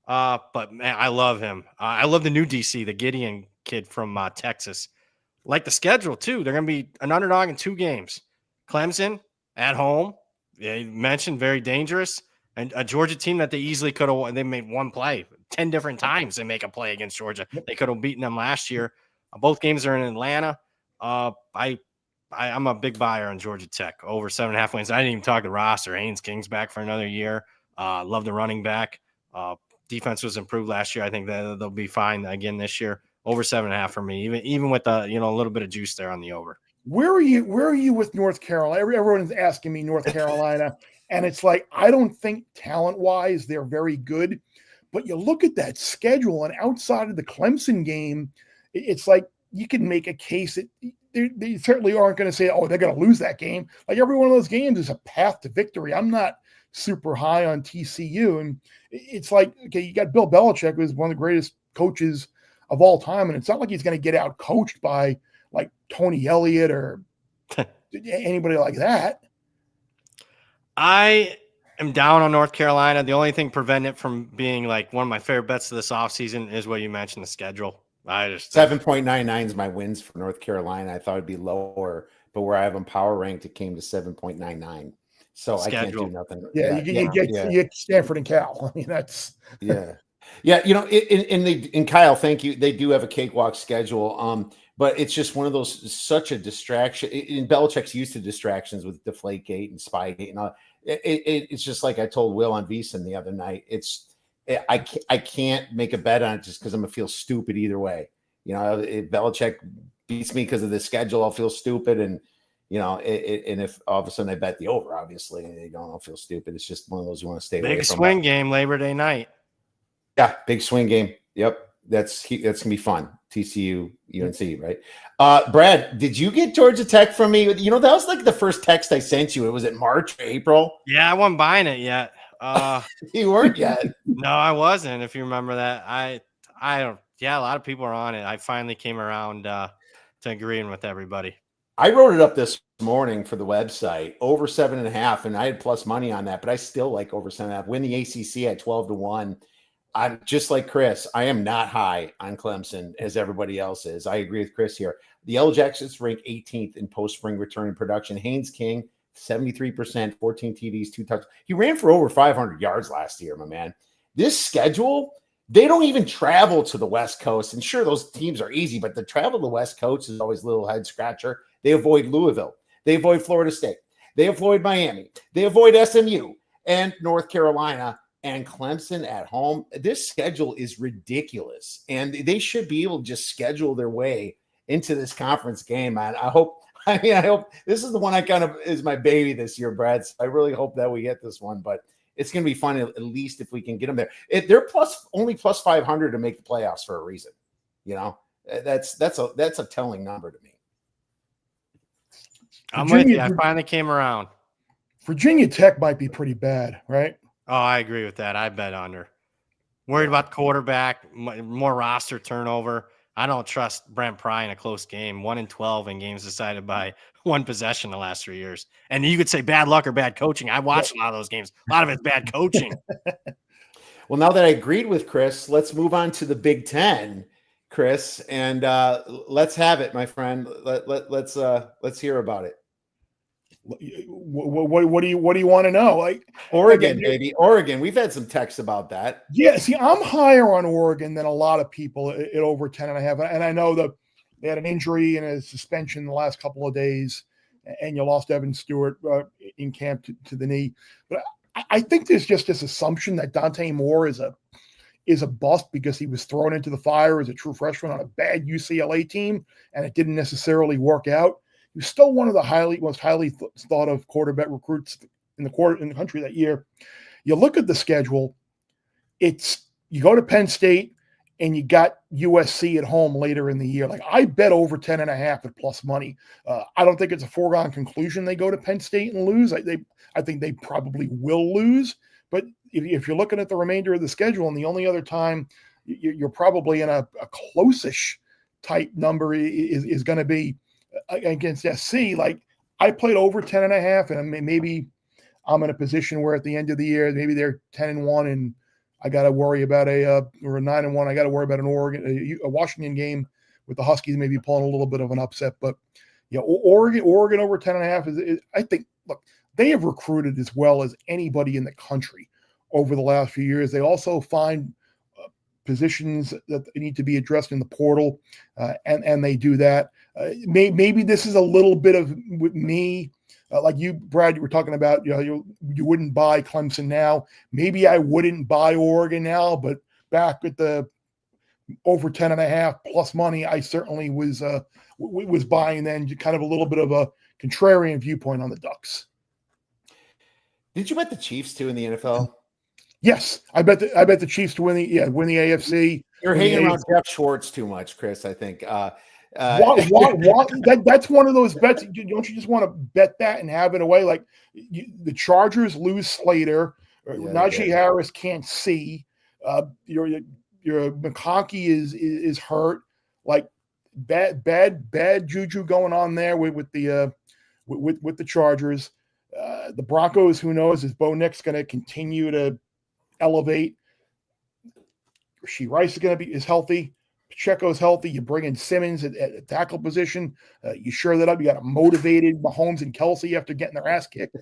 But man, I love him. I love the new DC, the Gideon kid from Texas. Like the schedule too. They're going to be an underdog in 2 games. Clemson at home. They mentioned very dangerous, and a Georgia team that they easily could have won. They made one play 10 different times. They make a play against Georgia. They could have beaten them last year. Both games are in Atlanta. I'm a big buyer on Georgia Tech over 7.5 wins. I didn't even talk the roster. Haynes King's back for another year. Love the running back. Defense was improved last year. I think that they'll be fine again this year. Over 7.5 for me, even with a little bit of juice there on the over. Where are you with North Carolina? Everyone's asking me North Carolina, and it's like I don't think talent-wise they're very good. But you look at that schedule, and outside of the Clemson game, it's like you can make a case that they certainly aren't going to say, oh, they're going to lose that game. Like every one of those games is a path to victory. I'm not super high on TCU. And it's like, okay, you got Bill Belichick, who's one of the greatest coaches of all time. And it's not like he's going to get out coached by like Tony Elliott or anybody like that. I am down on North Carolina. The only thing preventing it from being like one of my favorite bets of this offseason is what you mentioned, the schedule. I just 7.99 is my wins for North Carolina. I thought it'd be lower, but where I have them power ranked, it came to 7.99. So schedule. I can't do nothing. Yeah, you get Stanford and Cal. I mean, that's yeah. In Kyle, thank you. They do have a cakewalk schedule. But it's just one of those such a distraction. In Belichick's used to distractions with Deflategate and Spygate and all. It's just like I told Will on VSiN the other night. I can't make a bet on it just because I'm gonna feel stupid either way. If Belichick beats me because of the schedule, I'll feel stupid, and and if all of a sudden I bet the over, obviously, I'll feel stupid. It's just one of those you want to stay away from. Big swing game Labor Day night. Yeah, big swing game. Yep, that's gonna be fun. TCU, UNC, right? Brad, did you get Georgia Tech from me? That was like the first text I sent you. It was in March or April. Yeah, I wasn't buying it yet. You weren't yet. No, I wasn't. If you remember that, a lot of people are on it. I finally came around to agreeing with everybody. I wrote it up this morning for the website, over 7.5, and I had plus money on that, but I still like over 7.5. Win the ACC at 12-1. I'm just like Chris. I am not high on Clemson as everybody else is. I agree with Chris here. The Yellow Jackets rank 18th in post-spring returning production. Haynes King, 73%, 14 TDs, 2 touchdowns. He ran for over 500 yards last year, my man. This schedule, they don't even travel to the West Coast. And sure, those teams are easy, but the travel to the West Coast is always a little head scratcher. They avoid Louisville. They avoid Florida State. They avoid Miami. They avoid SMU and North Carolina and Clemson at home. This schedule is ridiculous. And they should be able to just schedule their way into this conference game, man. I hope this is the one I kind of is my baby this year, Brad. So I really hope that we get this one, but it's going to be fun at least if we can get them there. They're only plus 500 to make the playoffs for a reason. That's a telling number to me. I'm with you. I finally came around. Virginia Tech might be pretty bad, right? Oh, I agree with that. I bet under. Worried about the quarterback, more roster turnover. I don't trust Brent Pry in a close game. 1-12 in games decided by one possession the last 3 years. And you could say bad luck or bad coaching. I watched a lot of those games. A lot of it's bad coaching. Well, now that I agreed with Chris, let's move on to the Big Ten, Chris, and let's have it, my friend. Let's hear about it. What do you want to know? Like Oregon, baby, Oregon. We've had some texts about that. Yeah, see, I'm higher on Oregon than a lot of people at over 10.5. And I know that they had an injury and a suspension the last couple of days, and you lost Evan Stewart in camp to the knee. But I think there's just this assumption that Dante Moore is a bust because he was thrown into the fire as a true freshman on a bad UCLA team, and it didn't necessarily work out. He was still one of the most highly thought of quarterback recruits in the country that year. You look at the schedule, you go to Penn State and you got USC at home later in the year. Like I bet over 10.5 at plus money. I don't think it's a foregone conclusion they go to Penn State and lose. I think they probably will lose. But if you're looking at the remainder of the schedule, and the only other time you're probably in a close-ish type number is going to be against SC. Like I played over 10.5, and maybe I'm in a position where at the end of the year, maybe they're 10-1 and I got to worry about or a 9-1. I got to worry about a Washington game with the Huskies maybe pulling a little bit of an upset. But yeah, Oregon over 10.5 is I think, look, they have recruited as well as anybody in the country over the last few years. They also find positions that need to be addressed in the portal, and they do that. Maybe this is a little bit of with me. Like you, Brad, you were talking about, you wouldn't buy Clemson now. Maybe I wouldn't buy Oregon now, but back at the over 10.5 plus money, I certainly was buying then. Kind of a little bit of a contrarian viewpoint on the Ducks. Did you bet the Chiefs too in the NFL? Yes, I bet the Chiefs to win the AFC. You're hanging around Jeff Schwartz too much, Chris. I think. That's one of those bets. Don't you just want to bet that and have it away? Like the Chargers lose Slater, Najee Harris can't see. Your McConkey is hurt. Like bad juju going on there with the Chargers. The Broncos, who knows? Is Bo Nix going to continue to elevate? Rashee Rice is healthy. Pacheco's healthy. You bring in Simmons at tackle position. You shore that up. You got a motivated Mahomes and Kelsey after getting their ass kicked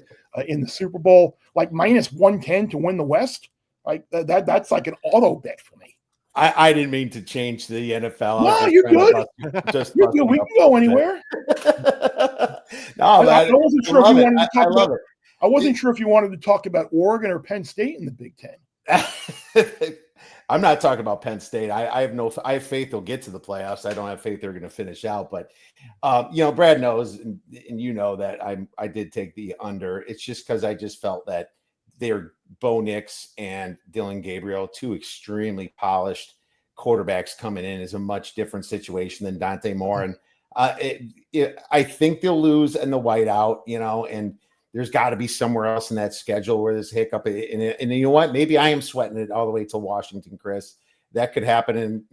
in the Super Bowl. Like minus 110 to win the West. Like that's like an auto bet for me. I didn't mean to change the NFL. No, you're good. You're good. We can go anywhere. No, I wasn't sure if you wanted to talk about it. I wasn't sure if you wanted to talk about Oregon or Penn State in the Big Ten. I'm not talking about Penn State. I have faith they'll get to the playoffs. I don't have faith they're going to finish out. But Brad knows, and you know that I did take the under. It's just because I just felt that they're Bo Nix and Dylan Gabriel, two extremely polished quarterbacks coming in, is a much different situation than Dante Moore. And I think they'll lose in the whiteout, and there's got to be somewhere else in that schedule where there's hiccup. And you know what? Maybe I am sweating it all the way to Washington, Chris. That could happen, and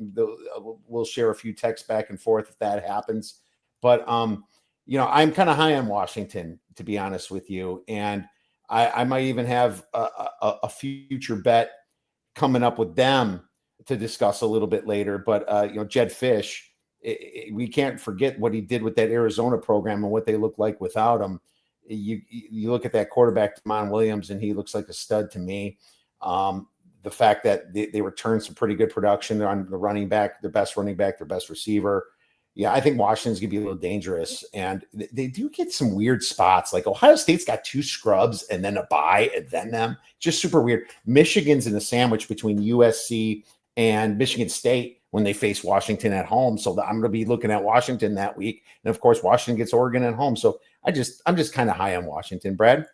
we'll share a few texts back and forth if that happens. But I'm kind of high on Washington, to be honest with you, and I might even have a future bet coming up with them to discuss a little bit later. But Jed Fish, we can't forget what he did with that Arizona program and what they look like without him. You look at that quarterback, Damon Williams, and he looks like a stud to me. The fact that they returned some pretty good production on the running back, their best running back, their best receiver. Yeah, I think Washington's going to be a little dangerous. And they do get some weird spots. Like Ohio State's got 2 scrubs and then a bye and then them. Just super weird. Michigan's in a sandwich between USC and Michigan State when they face Washington at home. So I'm going to be looking at Washington that week. And, of course, Washington gets Oregon at home. So I'm just kind of high on Washington. Brad?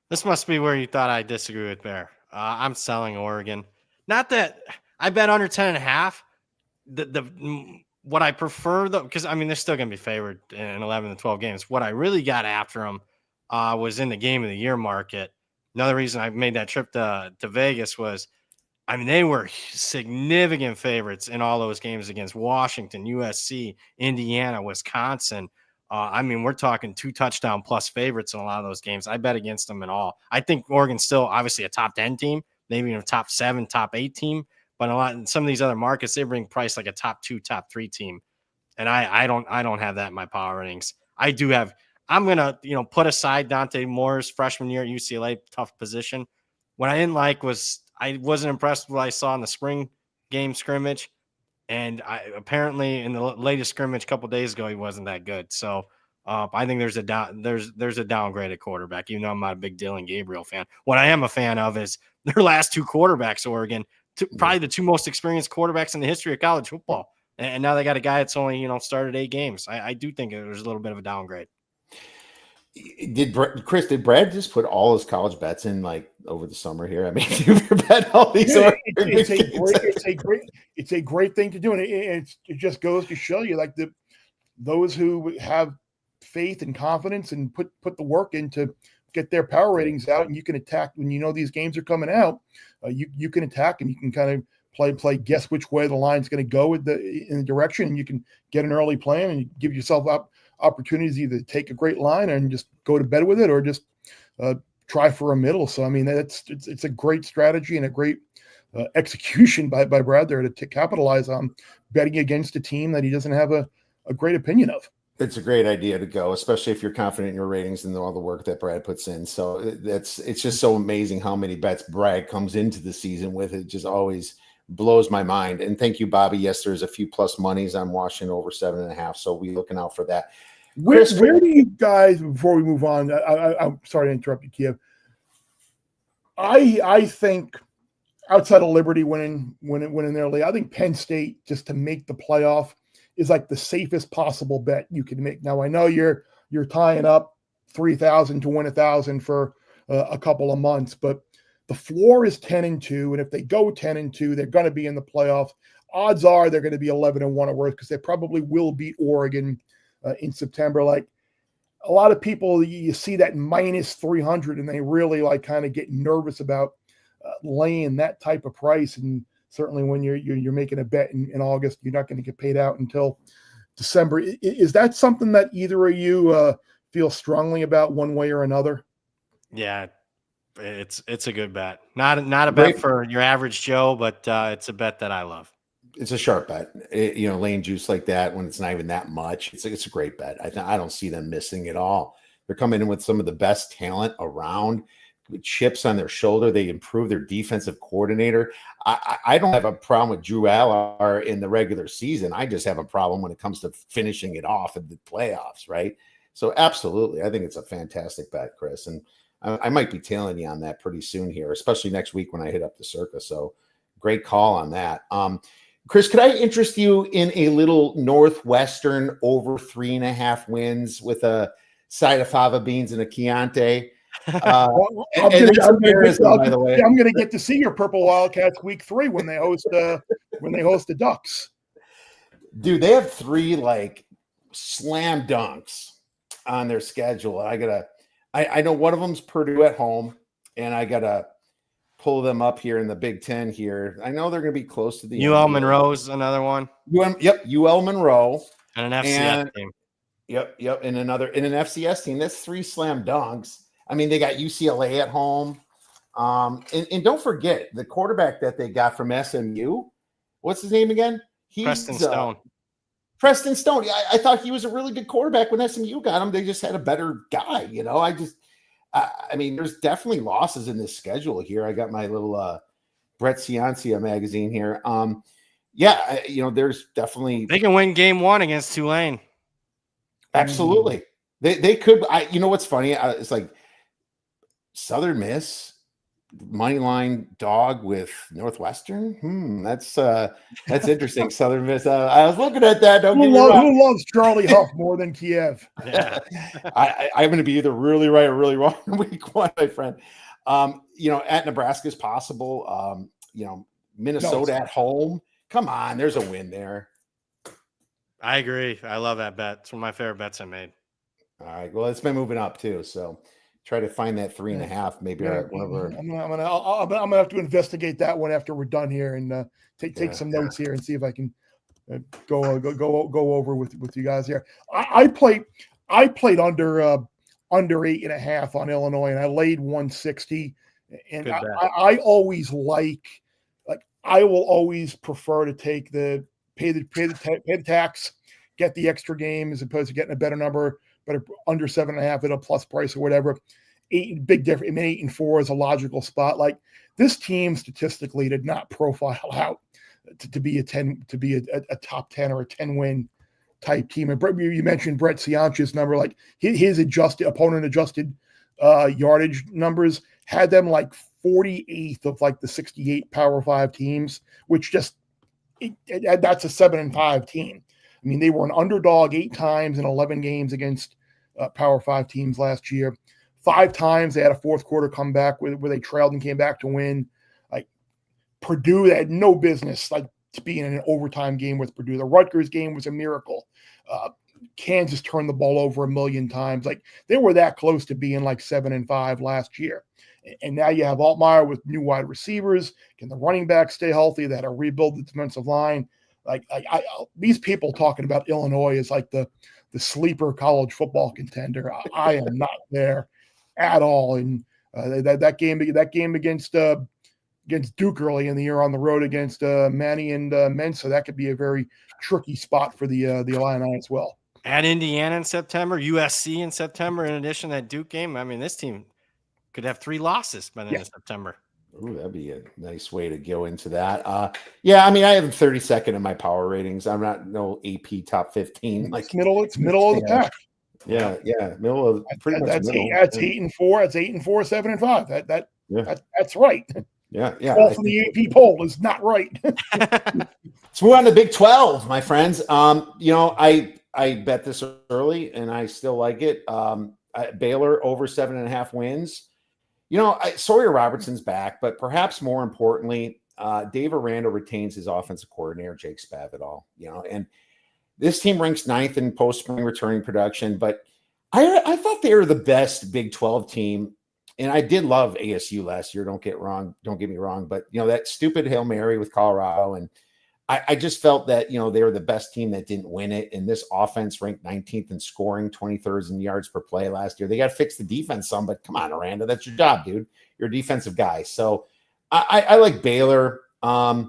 This must be where you thought I disagree with Bear. I'm selling Oregon. Not that I bet under 10.5. What I prefer, though, because, they're still going to be favored in 11 to 12 games. What I really got after them was in the game of the year market. Another reason I made that trip to Vegas was, they were significant favorites in all those games against Washington, USC, Indiana, Wisconsin. We're talking 2 touchdown plus favorites in a lot of those games. I bet against them at all. I think Oregon's still obviously a top 10 team, maybe even a top 7, top 8 team. But in some of these other markets, they bring price like a top 2, top 3 team. And I don't have that in my power ratings. I'm going to, put aside Dante Moore's freshman year at UCLA, tough position. What I didn't like was I wasn't impressed with what I saw in the spring game scrimmage. And apparently in the latest scrimmage a couple of days ago, he wasn't that good. So I think there's a downgrade at quarterback, even though I'm not a big Dylan Gabriel fan. What I am a fan of is their last 2 quarterbacks, Oregon, probably the 2 most experienced quarterbacks in the history of college football. And now they got a guy that's only, started 8 games. I do think there's a little bit of a downgrade. Did Brad just put all his college bets in over the summer here? You bet all these. It's a great thing to do, and it just goes to show you those who have faith and confidence and put the work in to get their power ratings out, and you can attack when these games are coming out. You can attack and you can kind of play guess which way the line's going to go in the direction, and you can get an early plan and give yourself opportunities either to take a great line and just go to bed with it, or just try for a middle. So, I mean, it's a great strategy and a great execution by Brad there to capitalize on betting against a team that he doesn't have a great opinion of. It's a great idea to go, especially if you're confident in your ratings and all the work that Brad puts in. So it's just so amazing how many bets Brad comes into the season with. It just always blows my mind. And thank you, Bobby. Yes, there's a few plus monies on Washington over 7.5. So we're looking out for that. Where do you guys, before we move on, I'm sorry to interrupt you, Kiev. I think outside of Liberty winning their league, I think Penn State, just to make the playoff, is like the safest possible bet you can make. Now, I know you're tying up $3,000 to win $1,000 for a couple of months, but the floor is 10-2, and if they go 10-2, they're going to be in the playoffs. Odds are they're going to be 11-1 or worse, because they probably will beat Oregon in September. Like, a lot of people, you see that minus 300, and they really like kind of get nervous about laying that type of price. And certainly when you're making a bet in August, you're not going to get paid out until December. Is that something that either of you feel strongly about one way or another? Yeah, it's a good bet. Not a bet for your average Joe, but it's a bet that I love. It's a sharp bet. Laying juice like that when it's not even that much. It's a great bet. I don't see them missing at all. They're coming in with some of the best talent around, with chips on their shoulder. They improve their defensive coordinator. I don't have a problem with Drew Aller in the regular season. I just have a problem when it comes to finishing it off in the playoffs, right? So absolutely, I think it's a fantastic bet, Chris. And I might be tailing you on that pretty soon here, especially next week when I hit up the circus. So great call on that. Chris, could I interest you in a little Northwestern over 3.5 wins with a side of fava beans and a Chianti? I'm going to get to see your Purple Wildcats week 3 when they host the Ducks. Dude, they have 3 like slam dunks on their schedule. I know one of them's Purdue at home, and I gotta pull them up here in the Big Ten here. I know they're going to be close to the UL Monroe's another one. UL Monroe and an FCS team. Yep, and an FCS team. That's 3 slam dunks. I mean, they got UCLA at home. And don't forget the quarterback that they got from SMU. What's his name again? Preston Stone. Preston Stone. I thought he was a really good quarterback when SMU got him. They just had a better guy, I mean, there's definitely losses in this schedule here. I got my little Brett Ciancia magazine here. There's definitely they can win game 1 against Tulane. Absolutely, they could. What's funny? It's like Southern Miss money line dog with Northwestern. That's interesting. Southern Miss. I was looking at that. Who loves Charlie Huff more than Kiev? Yeah. I'm going to be either really right or really wrong in week 1, my friend. At Nebraska is possible. Minnesota at home. Come on, there's a win there. I agree. I love that bet. It's one of my favorite bets I made. All right. Well, it's been moving up too. So try to find that 3.5. Maybe whatever. I'm gonna have to investigate that one after we're done here and take some notes here and see if I can go over with you guys here. I played under 8.5 on Illinois, and I laid 160. And I always I will always prefer to take the pay the tax, get the extra game as opposed to getting a better number, but under 7.5 at a plus price or whatever. 8 big difference. I mean, 8-4 is a logical spot. Like, this team statistically did not profile out to be a top 10 or a 10-win type team. And you mentioned Brett Ciancia's number, like his opponent adjusted yardage numbers had them like 48th of like the 68 Power 5 teams, which that's a 7-5 team. I mean, they were an underdog 8 times in 11 games against Power 5 teams last year. 5 times they had a fourth quarter comeback where they trailed and came back to win. Like, Purdue, they had no business like to be in an overtime game with Purdue. The Rutgers game was a miracle. Kansas turned the ball over 1 million times. Like, they were that close to being like 7-5 last year. And now you have Altmaier with new wide receivers. Can the running back stay healthy? They had to rebuild the defensive line. These people talking about Illinois is like the sleeper college football contender. I am not there at all. And That game against Duke early in the year on the road against Manny and Mensa, that could be a very tricky spot for the Illini as well. At Indiana in September, USC in September, in addition to that Duke game. I mean, this team could have 3 losses by the end of September. Ooh, that'd be a nice way to go into that. Yeah, I mean, I have him 32nd in my power ratings. I'm not no AP top 15. It's middle of the pack. Yeah, middle of pretty much that's middle. That's 8-4. That's 8-4, 7-5. That's right. Yeah. All from the AP poll is not right. So we're on the Big 12, my friends. I bet this early, and I still like it. Baylor over 7.5 wins. Sawyer Robertson's back, but perhaps more importantly, Dave Aranda retains his offensive coordinator, Jake Spavital. And this team ranks 9th in post-spring returning production, but I thought they were the best Big 12 team. And I did love ASU last year. Don't get me wrong. But, that stupid Hail Mary with Colorado. And I just felt that, they were the best team that didn't win it. And this offense ranked 19th in scoring, 23rd in yards per play last year. They got to fix the defense some, but come on, Aranda, that's your job, dude. You're a defensive guy. So I like Baylor. And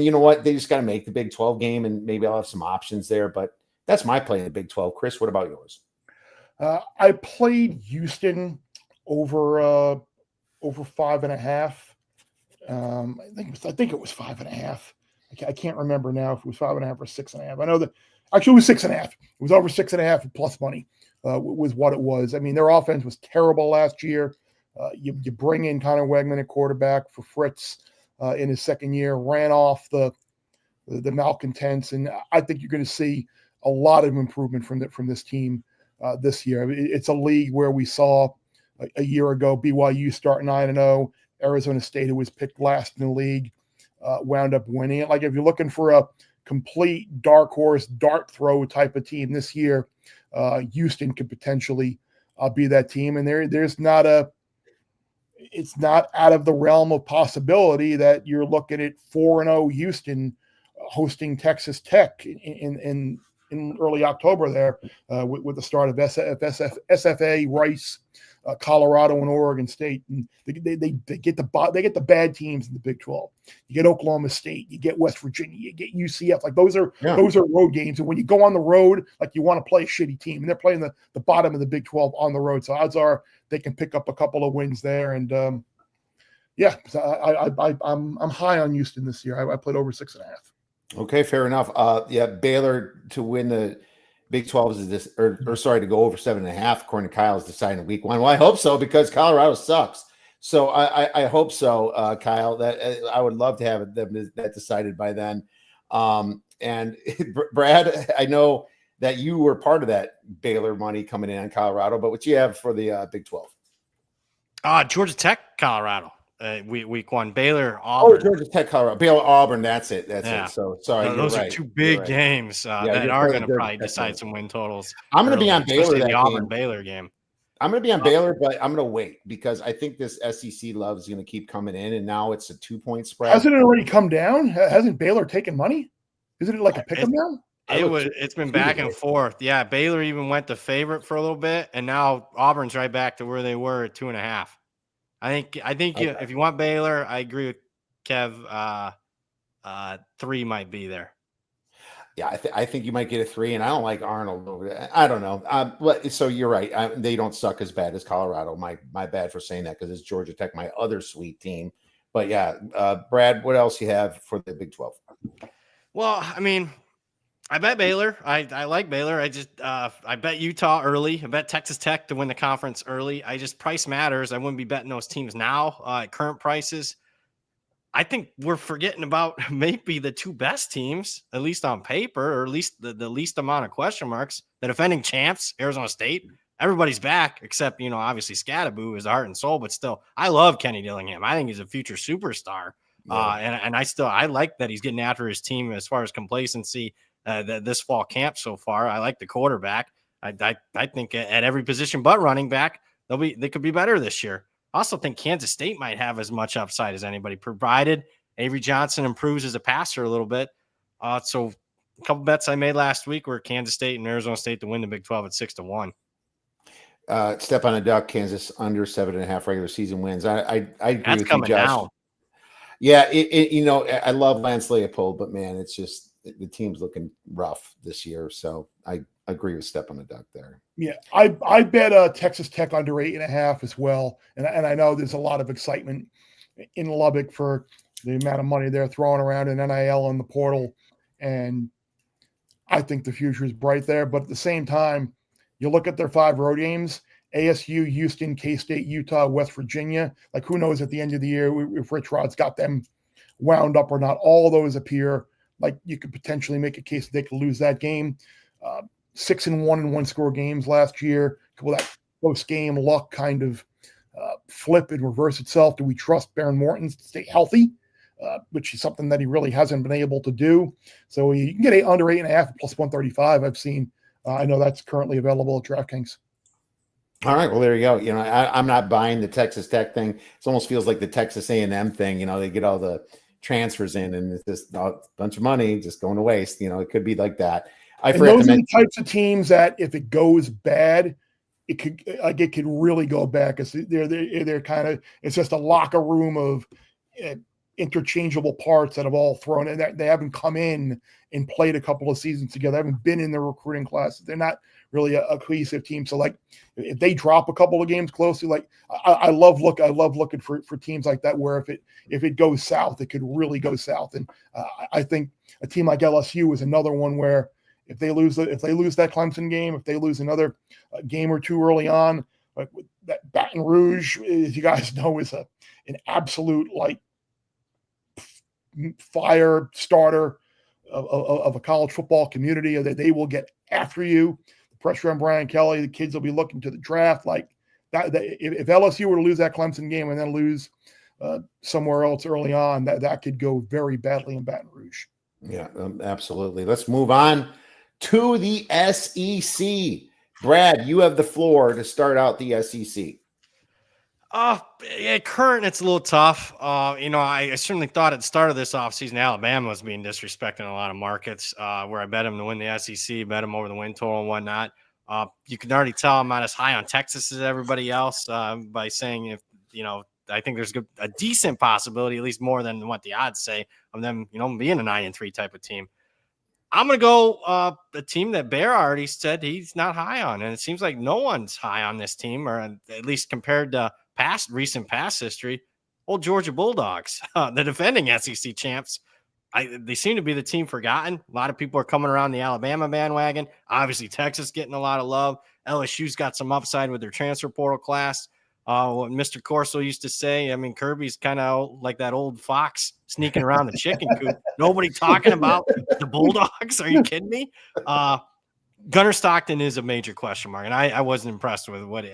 you know what? They just got to make the Big 12 game, and maybe I'll have some options there. But that's my play in the Big 12. Chris, what about yours? I played Houston over 5.5. I think it was 5.5. I can't remember now if it was 5.5 or 6.5. I know that actually it was 6.5. It was over 6.5 plus money was what it was. I mean, their offense was terrible last year. You bring in Connor Wegman at quarterback for Fritz in his second year, ran off the malcontents, and I think you're going to see a lot of improvement from this team this year. I mean, it's a league where we saw a year ago BYU start 9-0, Arizona State, who was picked last in the league, wound up winning it. Like if you're looking for a complete dark horse dart throw type of team this year, Houston could potentially be that team. And it's not out of the realm of possibility that you're looking at 4-0 Houston hosting Texas Tech in early October there with the start of SFA, Rice, Colorado, and Oregon State. And they get the bad teams in the Big 12. You get Oklahoma State, you get West Virginia, you get UCF. Like those are road games. And when you go on the road, like you want to play a shitty team, and they're playing the bottom of the Big 12 on the road. So odds are they can pick up a couple of wins there. And I'm high on Houston this year. I played over 6.5. Okay, fair enough. Baylor to win the Big 12 is this, or to go over 7.5, according to Kyle, is deciding week 1. Well, I hope so, because Colorado sucks. So I hope so, Kyle. That I would love to have that decided by then. And Brad, I know that you were part of that Baylor money coming in on Colorado, but what you have for the Big 12? Georgia Tech, Colorado. Week 1, Baylor, Auburn. Oh, Georgia Tech, Colorado. Baylor, Auburn. That's it. So sorry. Those are 2 big games that are going to probably decide some win totals. I'm going to be on Baylor. The Auburn Baylor game. I'm going to be on Baylor, but I'm going to wait because I think this SEC love is going to keep coming in, and now it's a 2-point spread. Hasn't it already come down? Hasn't Baylor taken money? Isn't it like a pick 'em now? It's been back and forth. Yeah, Baylor even went to favorite for a little bit, and now Auburn's right back to where they were at 2.5. I think if you want Baylor, I agree with Kev. 3 might be there. Yeah, I think you might get a 3, and I don't like Arnold over there. I don't know. So you're right. They don't suck as bad as Colorado. My bad for saying that, because it's Georgia Tech, my other sweet team. But yeah, Brad, what else you have for the Big 12? Well, I mean, I bet Baylor. I like Baylor. I bet Utah early. I bet Texas Tech to win the conference early. Price matters. I wouldn't be betting those teams now at current prices. I think we're forgetting about maybe the 2 best teams, at least on paper, or at least the least amount of question marks. The defending champs, Arizona State. Everybody's back except, obviously Scattaboo is the heart and soul, but still, I love Kenny Dillingham. I think he's a future superstar. Yeah. And I like that he's getting after his team as far as complacency. This fall camp so far. I like the quarterback. I think at every position but running back, they could be better this year. I also think Kansas State might have as much upside as anybody, provided Avery Johnson improves as a passer a little bit. So a couple bets I made last week were Kansas State and Arizona State to win the Big 12 at 6-1. Step on a duck. Kansas under 7.5 regular season wins. I agree That's with you, coming Josh. down. Yeah, I love Lance Leopold, but man, it's just the team's looking rough this year. So I agree with Step on a duck there. Yeah, I bet Texas Tech under 8.5 as well, and I know there's a lot of excitement in Lubbock for the amount of money they're throwing around in NIL and the portal, and I think the future is bright there. But at the same time, you look at their 5 road games: ASU, Houston, K-State, Utah, West Virginia. Like, who knows at the end of the year if Rich Rod's got them wound up or not? All of those appear like you could potentially make a case that they could lose that game. 6-1 in one-score games last year. Will that post-game luck kind of flip and reverse itself? Do we trust Baron Morton to stay healthy, which is something that he really hasn't been able to do? So you can get under 8.5 plus 135. I've seen. I know that's currently available at DraftKings. All right, well there you go. I'm not buying the Texas Tech thing. It almost feels like the Texas A&M thing. They get all the transfers in, and it's just a bunch of money just going to waste. It could be like that. And those are the types of teams that if it goes bad, it could really go bad because they're kind of, it's just a locker room of interchangeable parts that have all thrown in. They haven't come in and played a couple of seasons together. They haven't been in the recruiting classes. They're not really a cohesive team. So like if they drop a couple of games closely, like I love looking for teams like that where if it goes south, it could really go south. And I think a team like LSU is another one where if they lose that Clemson game, if they lose another game or two early on, like that Baton Rouge, as you guys know, is an absolute like fire starter of a college football community. That they will get after you. The pressure on Brian Kelly, the kids will be looking to the draft like that. If LSU were to lose that Clemson game and then lose somewhere else early on, that could go very badly in Baton Rouge. Yeah, absolutely. Let's move on to the SEC. Brad, you have the floor to start out the SEC. Yeah, current, it's a little tough. I certainly thought at the start of this offseason, Alabama was being disrespected in a lot of markets where I bet them to win the SEC, bet them over the win total and whatnot. You can already tell I'm not as high on Texas as everybody else by saying I think there's a decent possibility, at least more than what the odds say, of them, being a 9-3 type of team. I'm going to go a team that Bear already said he's not high on, and it seems like no one's high on this team, or at least compared to recent past history. Old Georgia Bulldogs, the defending SEC champs. They seem to be the team forgotten. A lot of people are coming around the Alabama bandwagon. Obviously, Texas getting a lot of love. LSU's got some upside with their transfer portal class. What Mr. Corso used to say, Kirby's kind of like that old fox sneaking around the chicken coop. Nobody talking about the Bulldogs. Are you kidding me? Gunnar Stockton is a major question mark, and I wasn't impressed with what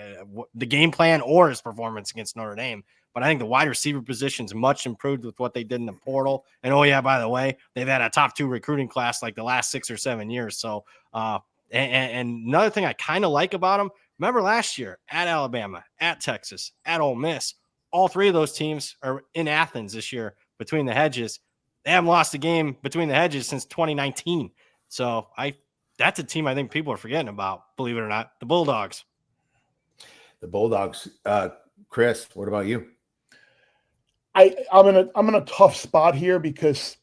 the game plan or his performance against Notre Dame. But I think the wide receiver position is much improved with what they did in the portal. And, by the way, they've had a top 2 recruiting class like the last 6 or 7 years. So, and another thing I kind of like about them, remember last year at Alabama, at Texas, at Ole Miss, all 3 of those teams are in Athens this year between the hedges. They haven't lost a game between the hedges since 2019. So that's a team I think people are forgetting about, believe it or not, the Bulldogs. The Bulldogs. Chris, what about you? I'm in a tough spot here because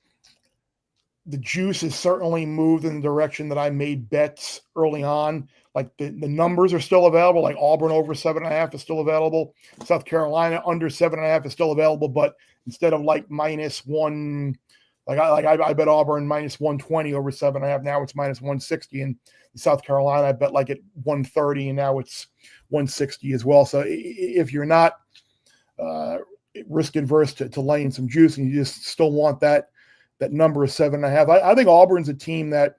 the juice has certainly moved in the direction that I made bets early on. Like the numbers are still available. Like Auburn over 7.5 is still available. South Carolina under 7.5 is still available, but instead of like -1, I bet Auburn -120 over 7.5. Now it's -160, and South Carolina I bet like at 130, and now it's 160 as well. So if you're not risk adverse to laying some juice and you just still want that number of 7.5, I think Auburn's a team that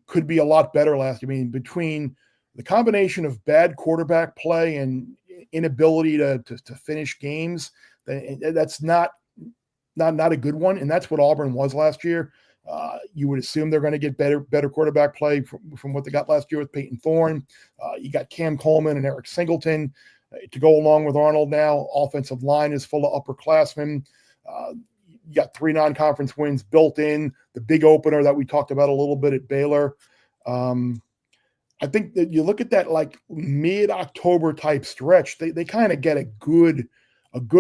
could be a lot better last year. Between the combination of bad quarterback play and inability to finish games, that's not a good one. And that's what Auburn was last year. You would assume they're going to get better quarterback play from what they got last year with Peyton Thorne. You got Cam Coleman and Eric Singleton to go along with Arnold now. Offensive line is full of upperclassmen. You got 3 non-conference wins built in. The big opener that we talked about a little bit at Baylor. I I think that you look at that like mid-October type stretch, they kind of get a good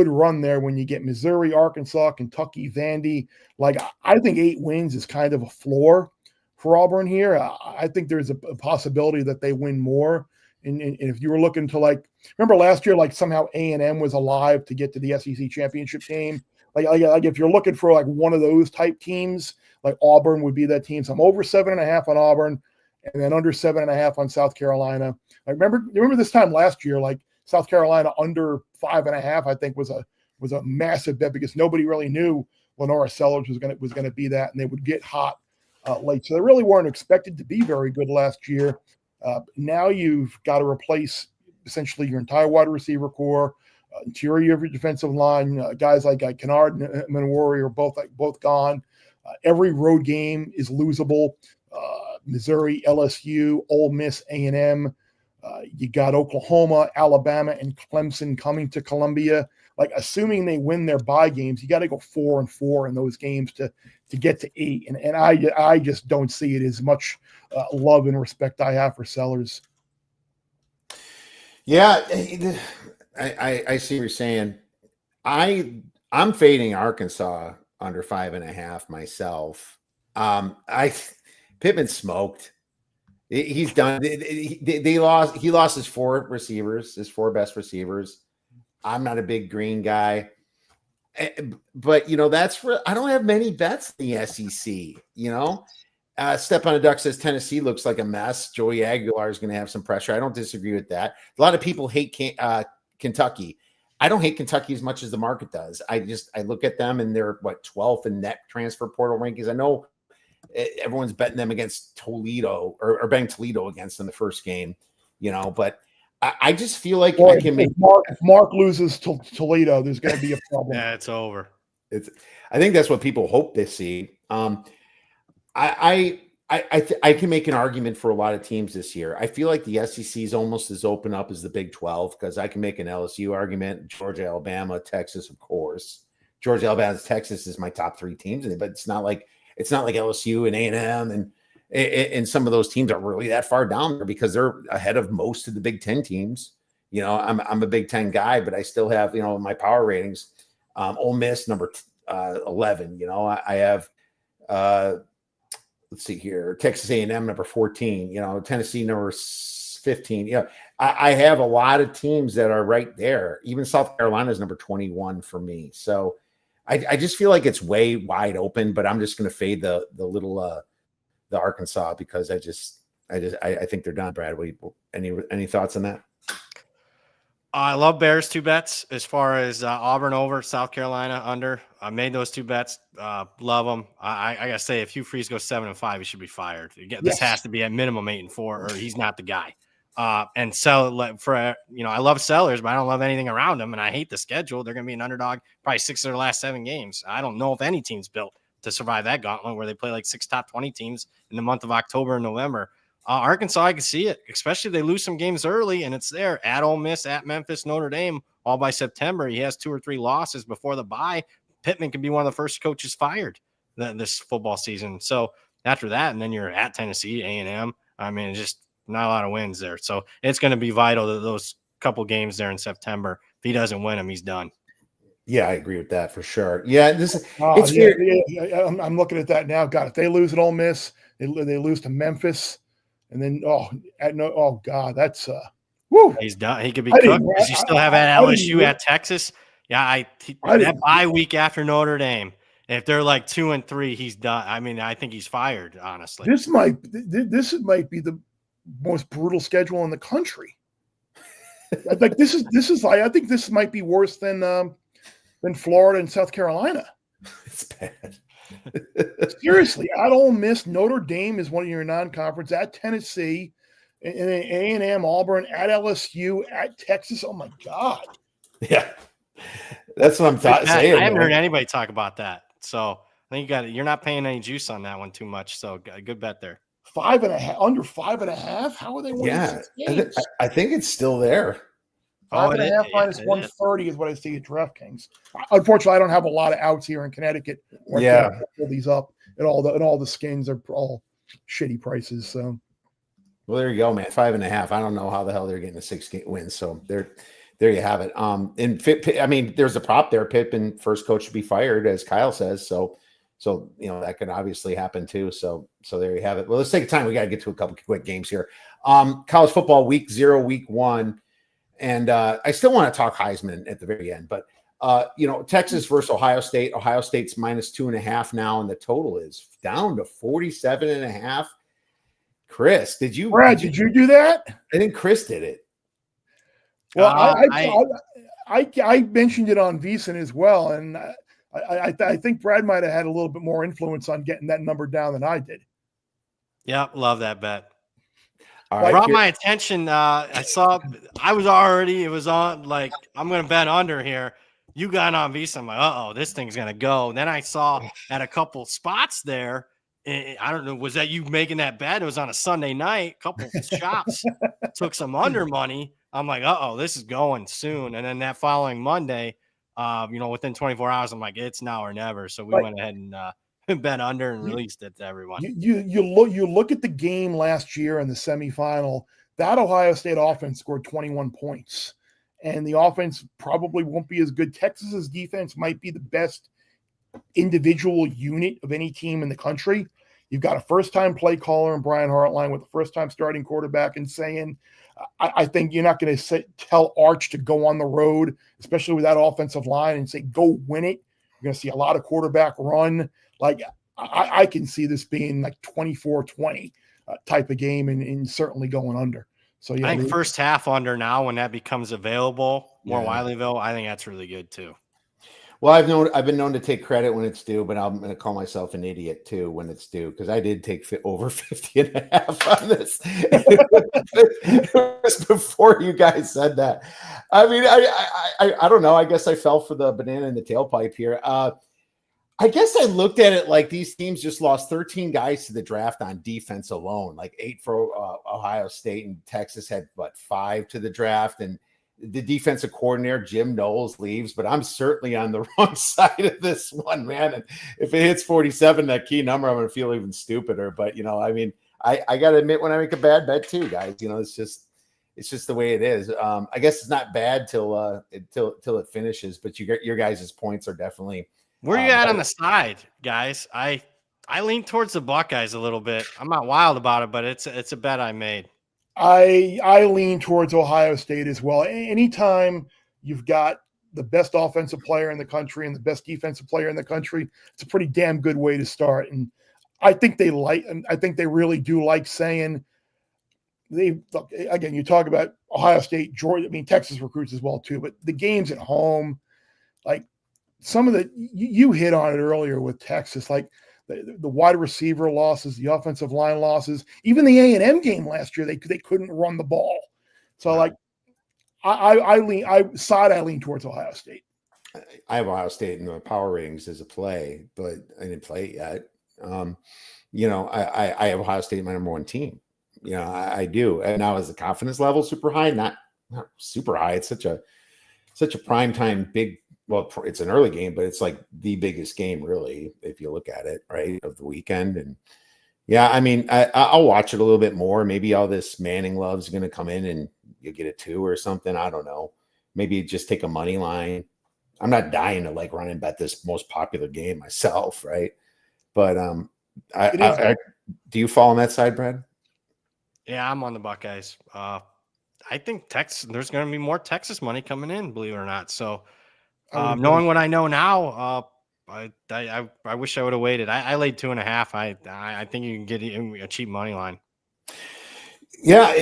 run there when you get Missouri, Arkansas, Kentucky, Vandy. Like I think 8 wins is kind of a floor for Auburn here. I think there's a possibility that they win more. And if you were looking to like, remember last year, like somehow A&M was alive to get to the SEC championship game. Like if you're looking for like one of those type teams, like Auburn would be that team. So I'm over 7.5 on Auburn, and then under 7.5 on South Carolina. I remember this time last year, like South Carolina under 5.5, I think was a massive bet because nobody really knew Lenora Sellers was going to be that, and they would get hot late. So they really weren't expected to be very good last year. Now you've got to replace essentially your entire wide receiver core, interior of your defensive line. Guys like Kennard and Manwari are both gone. Every road game is losable. Missouri, LSU, Ole Miss, A&M. You got Oklahoma, Alabama, and Clemson coming to Columbia. Like, assuming they win their bye games, you got to go 4-4 in those games to get to 8. And I just don't see it as much love and respect I have for Sellers. Yeah, I see what you're saying. I'm fading Arkansas under 5.5 myself. Pittman smoked. He's done. They lost. He lost his 4 receivers, his 4 best receivers. I'm not a big Green guy, but that's where I don't have many bets in the SEC. Step on a Duck says Tennessee looks like a mess. Joey Aguilar is going to have some pressure. I don't disagree with that. A lot of people hate Kentucky. I don't hate Kentucky as much as the market does. I look at them and they're 12th in net transfer portal rankings. I know everyone's betting them against Toledo or betting Toledo against them the first game, but I just feel like I can make. If Mark loses to Toledo, there's going to be a problem. Yeah, it's over. I think that's what people hope they see. I can make an argument for a lot of teams this year. I feel like the SEC is almost as open up as the Big 12 because I can make an LSU argument, Georgia, Alabama, Texas, of course. Georgia, Alabama, Texas is my top 3 teams, but it's not like LSU and A&M and some of those teams are really that far down there because they're ahead of most of the Big 10 teams. I'm a Big 10 guy, but I still have my power ratings. Ole Miss number 11. I have. Let's see here. Texas A&M number 14, Tennessee number 15. I have a lot of teams that are right there. Even South Carolina is number 21 for me. So I just feel like it's way wide open, but I'm just going to fade the Arkansas because I think they're done. Brad, any thoughts on that? I love Bears 2 bets as far as Auburn over, South Carolina under. I made those 2 bets. Love them. I gotta say, if Hugh Freeze goes 7-5, he should be fired. This has to be at minimum 8-4, or he's not the guy. And so for I love Sellers, but I don't love anything around him, and I hate the schedule. They're gonna be an underdog probably 6 of their last 7 games. I don't know if any team's built to survive that gauntlet where they play like 6 top 20 teams in the month of October and November. Arkansas, I can see it, especially if they lose some games early and it's there at Ole Miss, at Memphis, Notre Dame, all by September. He has 2 or 3 losses before the bye. Pittman could be one of the first coaches fired this football season. So after that, and then you're at Tennessee, A&M. I mean, it's just not a lot of wins there. So it's going to be vital that those couple games there in September. If he doesn't win them, he's done. Yeah, I agree with that for sure. Yeah, it's weird. Yeah, I'm looking at that now. God, if they lose at Ole Miss, they lose to Memphis. And then, God, that's woo. He's done. He could be cooked because you still have at LSU, at Texas. Yeah, that bye week after Notre Dame. If they're like 2-3, he's done. I mean, I think he's fired. Honestly, this might be the most brutal schedule in the country. Like this is like I think this might be worse than Florida and South Carolina. It's bad. Seriously, at Ole Miss, Notre Dame is one of your non-conference, at Tennessee, and then A&M, Auburn, at LSU, at Texas. Oh my God! Yeah, that's what I'm saying. I haven't heard anybody talk about that, so I think you're not paying any juice on that one too much. So good bet there. 5.5 under 5.5. How are they winning? Yeah, I think it's still there. 5.5 minus 130 is what I see at DraftKings. Unfortunately, I don't have a lot of outs here in Connecticut. Pull these up, and all the skins are all shitty prices. So Well, there you go, man. 5.5. I don't know how the hell they're getting a 6-game win. So there you have it. I mean, there's a prop there. Pippen, first coach to be fired, as Kyle says. So that could obviously happen too. So there you have it. Well, let's take time. We got to get to a couple quick games here. College football week 0, week 1, and I still want to talk Heisman at the very end, but Texas versus Ohio State. Ohio State's -2.5 now, and the total is down to 47.5. Chris, Brad, did you do that? I think Chris did it. Well, I mentioned it on VSiN as well, and I think Brad might have had a little bit more influence on getting that number down than I did. Yeah, love that bet. All right, brought my attention. It was on, like, I'm going to bet under here. You got on VSiN. I'm like, this thing's going to go. And then I saw at a couple spots there, I don't know, was that you making that bet? It was on a Sunday night. A couple shops took some under money. I'm like, this is going soon. And then that following Monday, within 24 hours, I'm like, it's now or never. So we went ahead and bet under and released it to everyone. You look at the game last year in the semifinal. That Ohio State offense scored 21 points, and the offense probably won't be as good. Texas's defense might be the best individual unit of any team in the country. You've got a first-time play caller in Brian Hartline with a first-time starting quarterback, and saying, I think you're not going to tell Arch to go on the road, especially with that offensive line, and say, go win it. You're going to see a lot of quarterback run. Like, I can see this being like 24-20 type of game, and certainly going under. So yeah, I think first half under now, when that becomes available, more widely available, I think that's really good too. Well, I've been known to take credit when it's due, but I'm going to call myself an idiot too when it's due, because I did take over 50.5 on this. It was before you guys said that. I mean, I don't know. I guess I fell for the banana in the tailpipe here. I guess I looked at it like these teams just lost 13 guys to the draft on defense alone, like 8 for Ohio State, and Texas had 5 to the draft, and the defensive coordinator, Jim Knowles, leaves, but I'm certainly on the wrong side of this one, man. And if it hits 47, that key number, I'm going to feel even stupider. But, I mean, I got to admit when I make a bad bet too, guys, it's just the way it is. I guess it's not bad till it finishes, but your guys' points are definitely. Where are you at on the side, guys? I lean towards the Buckeyes a little bit. I'm not wild about it, but it's a bet I made. I lean towards Ohio State as well. Anytime you've got the best offensive player in the country and the best defensive player in the country, it's a pretty damn good way to start. And I think they really do like saying again, you talk about Ohio State, Georgia, I mean, Texas recruits as well too, but the games at home, like some of you hit on it earlier with Texas, like the wide receiver losses, the offensive line losses, even the A&M game last year, they couldn't run the ball. So like I lean towards Ohio State. I have Ohio State in the power ratings as a play, but I didn't play it yet. I have Ohio State my number 1 team. I do. And now is the confidence level super high? Not super high. It's such a primetime big. Well, it's an early game, but it's like the biggest game, really, if you look at it, right, of the weekend. And yeah, I mean, I'll watch it a little bit more. Maybe all this Manning love is going to come in and you get a 2 or something. I don't know. Maybe just take a money line. I'm not dying to like run and bet this most popular game myself, right? But do you fall on that side, Brad? Yeah, I'm on the Buckeyes. I think there's going to be more Texas money coming in, believe it or not. So. Knowing what I know now, I wish I would have waited. I laid 2.5. I think you can get a cheap money line. Yeah,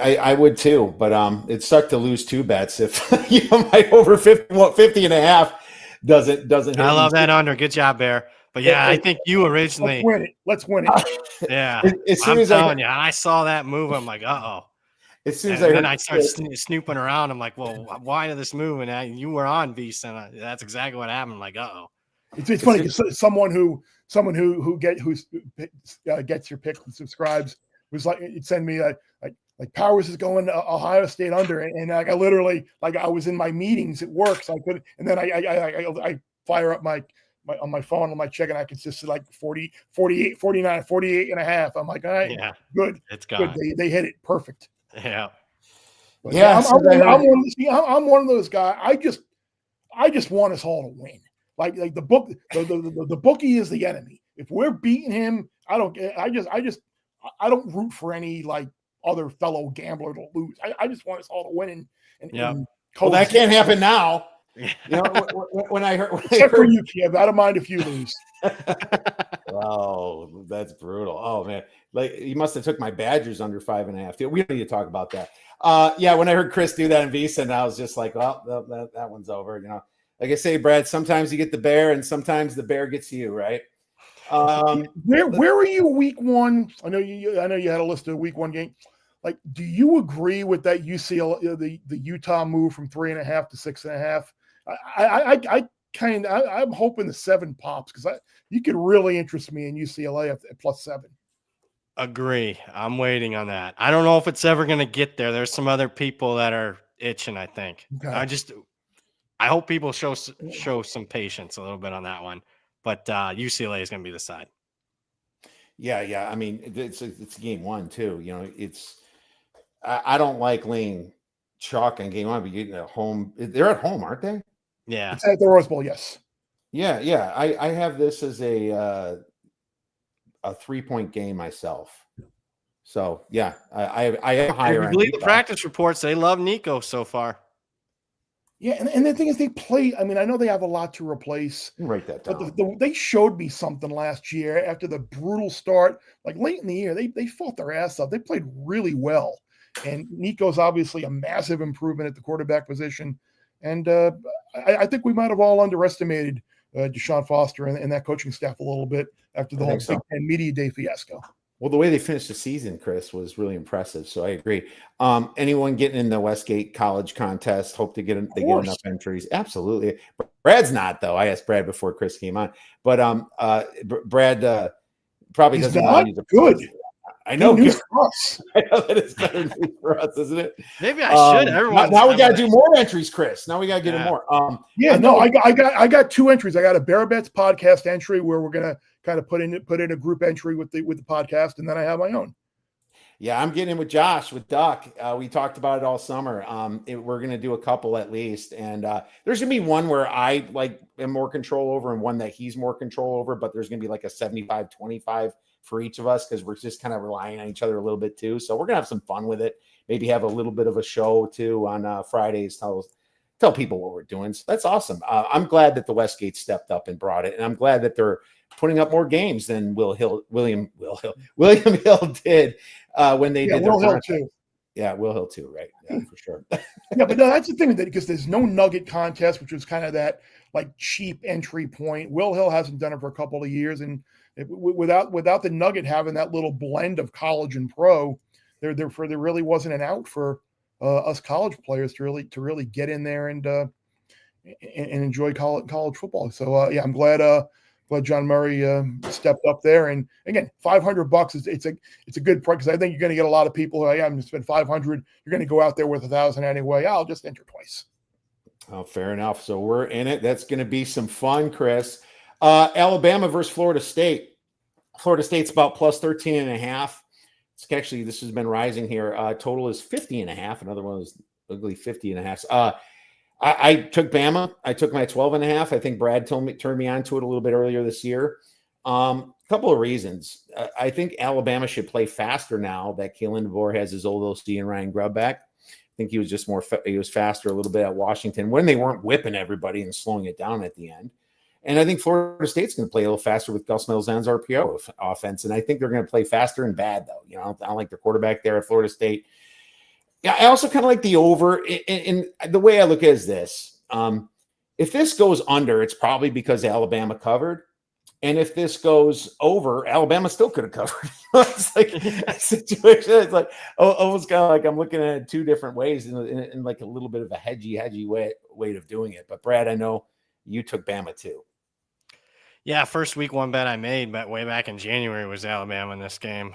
I would too, but it sucked to lose 2 bets if my over 50.5 doesn't hit. I love that under. Good job, Bear. But yeah, I think you originally let's win it. Yeah, as soon I'm as telling you, I saw that move. I'm like, As soon as I started snooping around, I'm like, well, why did this move? And you were on VSiN, and that's exactly what happened. I'm like, It's funny because someone who gets your pick and subscribes was like, it sent me like Powers is going to Ohio State under, and like I literally, like I was in my meetings at work, so I could, and then I fire up my on my phone, on my checking, I consisted like 40, 48, 49, 48 and a half. I'm like, all right, Yeah, good. it's Good. gone. They hit it perfect. Yeah. But Yeah, I'm, so I'm, I one, I'm, heard- one, see, I'm one of those guys. I just want us all to win. Like the bookie is the enemy. If we're beating him, I don't root for any like other fellow gambler to lose. I just want us all to win and well, that can't happen now. You know, when I heard, except for you, Kev. I don't mind if you lose. Oh, that's brutal. Oh man, like you must have took my Badgers under 5.5. We don't need to talk about that. Yeah, when I heard Chris do that in Visa, and I was just like, well, that one's over. You know, like I say, Brad, sometimes you get the bear, and sometimes the bear gets you, right? Where were you week one? I know you had a list of week one game. Like, do you agree with that UCLA the Utah move from 3.5 to 6.5? I'm hoping the 7 pops because you could really interest me in UCLA at +7. Agree. I'm waiting on that. I don't know if it's ever going to get there. There's some other people that are itching, I think. Okay. I hope people show some patience a little bit on that one. But UCLA is going to be the side. Yeah. I mean, it's game one too. You know, I don't like laying chalk on game one, but you're at home. They're at home, aren't they? Yeah. It's at the Rose Bowl, yes. Yeah. I have this as a 3-point game myself. So yeah, I am higher. If you believe the practice reports, they love Nico so far. Yeah, and the thing is, they play. I mean, I know they have a lot to replace. Write that down. But they showed me something last year after the brutal start. Like late in the year, they fought their ass off. They played really well. And Nico's obviously a massive improvement at the quarterback position. And I think we might have all underestimated Deshaun Foster and that coaching staff a little bit after the whole Big Ten Media Day fiasco. Well, the way they finished the season, Chris, was really impressive. So I agree. Anyone getting in the Westgate College contest, hope to get enough entries. Absolutely. Brad's not, though. I asked Brad before Chris came on. But Brad probably He's doesn't not good. I know. Good news for us. I know that it's better news for us, isn't it? Maybe I should. Now we got to do more entries, Chris. Now we got to get more. I got 2 entries. I got a Bear Bets podcast entry where we're gonna kind of put in a group entry with the podcast, and then I have my own. Yeah, I'm getting in with Josh with Duck. We talked about it all summer. We're gonna do a couple at least, and there's gonna be one where I am more control over, and one that he's more control over. But there's gonna be like a 75-25 for each of us because we're just kind of relying on each other a little bit too. So we're gonna have some fun with it. Maybe have a little bit of a show too on Fridays. Tell people what we're doing. So that's awesome. I'm glad that the Westgate stepped up and brought it, and I'm glad that they're putting up more games than William Hill did when they did. Will Hill too. Yeah, Will Hill too, right? Yeah, for sure. Yeah, but no, that's the thing with it because there's no nugget contest, which was kind of that like cheap entry point. Will Hill hasn't done it for a couple of years, and without the nugget having that little blend of college and pro, there really wasn't an out for us college players to really get in there and enjoy college football. So I'm glad John Murray stepped up there. And again, $500 it's a good price because I think you're going to get a lot of people. I'm going to spend $500. You're going to go out there with $1,000 anyway. I'll just enter twice. Oh, fair enough. So we're in it. That's going to be some fun, Chris. Alabama versus Florida State. Florida State's about +13.5. It's actually, this has been rising here. Total is 50.5. Another one was ugly 50.5. I took Bama. I took my 12.5. I think Brad turned me on to it a little bit earlier this year. Couple of reasons. I think Alabama should play faster now that Kalen DeBoer has his old OC and Ryan Grubb back. I think he was just he was faster a little bit at Washington when they weren't whipping everybody and slowing it down at the end. And I think Florida State's going to play a little faster with Gus Malzahn's RPO offense. And I think they're going to play faster and bad, though. You know, I don't like their quarterback there at Florida State. Yeah, I also kind of like the over. And the way I look at it is this. If this goes under, it's probably because Alabama covered. And if this goes over, Alabama still could have covered. It's like a situation. It's like almost kind of like I'm looking at it 2 different ways in like a little bit of a hedgy way of doing it. But Brad, I know you took Bama too. Yeah, first week 1 bet I made way back in January was Alabama in this game.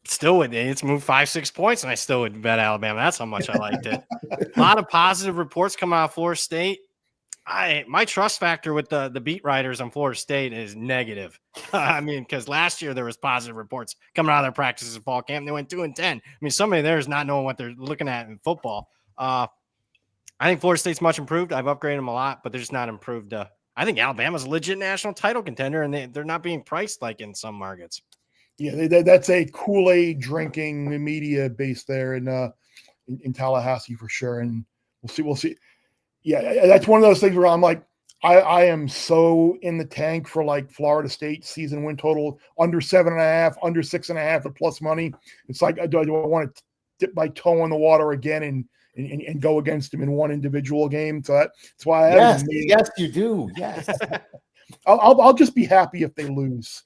Still would it's moved 5-6 points, and I still would bet Alabama. That's how much I liked it. A lot of positive reports coming out of Florida State. My trust factor with the beat writers on Florida State is negative. I mean, because last year there was positive reports coming out of their practices in fall camp. They went 2-10. I mean, somebody there is not knowing what they're looking at in football. I think Florida State's much improved. I've upgraded them a lot, but they're just not improved. I think Alabama's a legit national title contender, and they're not being priced like in some markets. Yeah, that's a Kool-Aid drinking media base there in Tallahassee for sure. And we'll see. Yeah, that's one of those things where I'm like, I am so in the tank for like Florida State season win total under 7.5, under 6.5 at plus money. It's like, do I want to dip my toe in the water again and go against them in one individual game? So that's why yes, you do. Yes, I'll just be happy if they lose.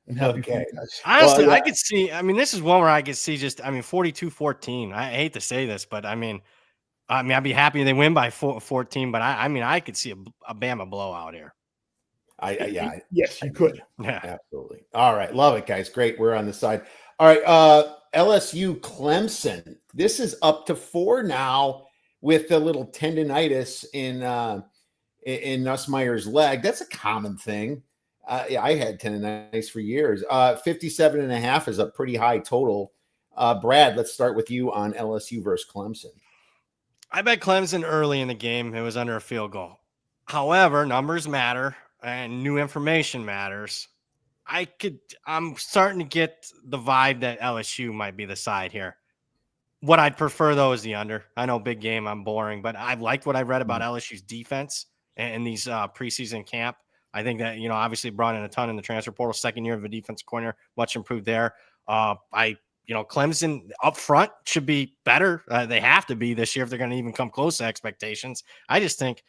And happy for you guys. Honestly, I could see. I mean, this is one where I could see 42-14. I hate to say this, but I mean, I'd be happy if they win by 14, but I could see a Bama blowout here. Yes, you could. Yeah, absolutely. All right, love it, guys. Great, we're on the side. All right, LSU Clemson. This is up to 4 now with the little tendonitis in Nussmeier's leg. That's a common thing. I had tendonitis for years. 57.5 is a pretty high total. Brad, let's start with you on LSU versus Clemson. I bet Clemson early in the game. It was under a field goal. However, numbers matter and new information matters. I'm starting to get the vibe that LSU might be the side here. What I'd prefer, though, is the under. I know big game, I'm boring, but I've liked what I've read about LSU's defense in these preseason camp. I think that, obviously brought in a ton in the transfer portal, second year of a defense corner, much improved there. Clemson up front should be better. They have to be this year if they're going to even come close to expectations. I just think,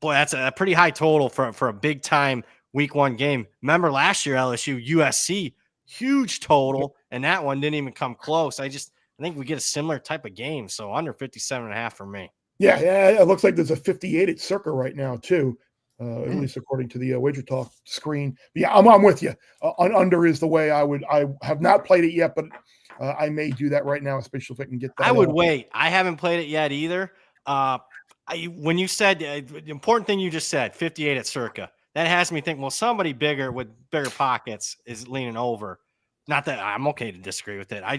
boy, that's a pretty high total for a big time week 1 game. Remember last year, LSU, USC, huge total, and that one didn't even come close. I think we get a similar type of game. So under 57.5 for me. Yeah. It looks like there's a 58 at Circa right now too. At least according to the Wager Talk screen. But yeah, I'm with you. Under is the way I have not played it yet, but I may do that right now, especially if I can get that. I would wait. I haven't played it yet either. When you said the important thing you just said, 58 at Circa, that has me think, well, somebody bigger with bigger pockets is leaning over. Not that I'm okay to disagree with it. I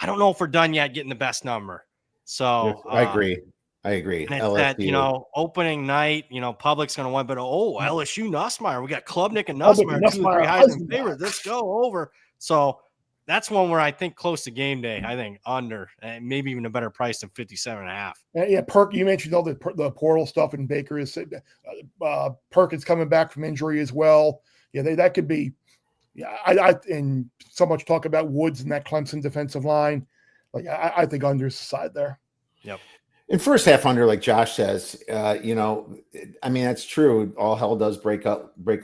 don't know if we're done yet getting the best number. So I agree. And it's that, opening night, public's going to win, but LSU Nussmeier, we got Klubnik and Nussmeier, 2 of the 3 Heisman favorites. Let's go over. So that's one where I think close to game day, I think under, and maybe even a better price than 57.5. Yeah, Perk, you mentioned all the portal stuff, and Baker is Perkins coming back from injury as well. Yeah, that could be. Yeah, and so much talk about Woods and that Clemson defensive line. Like I think under's the side there. Yep. In first half under, like Josh says, that's true. All hell does break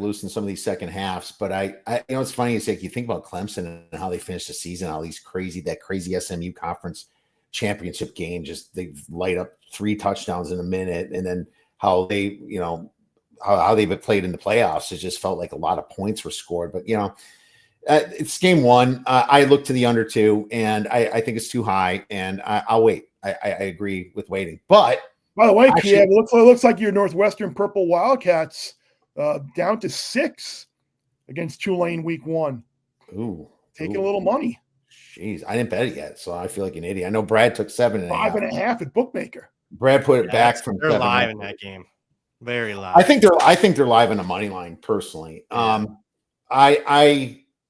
loose in some of these second halves. But it's funny. It's like you think about Clemson and how they finished the season, all these crazy SMU conference championship game, just they light up 3 touchdowns in a minute, and then how they, how they've played in the playoffs. It just felt like a lot of points were scored. But it's game 1. I look to the under 2, and I think it's too high, and I'll wait. I agree with waiting. But by the way, it looks like your Northwestern Purple Wildcats down to 6 against Tulane week 1. Taking a little money. Jeez, I didn't bet it yet, so I feel like an idiot. I know Brad took 7.5. 5.5 at Bookmaker. Brad put it back from. They're live in that game. Very live. I think they're live in the money line personally. Yeah.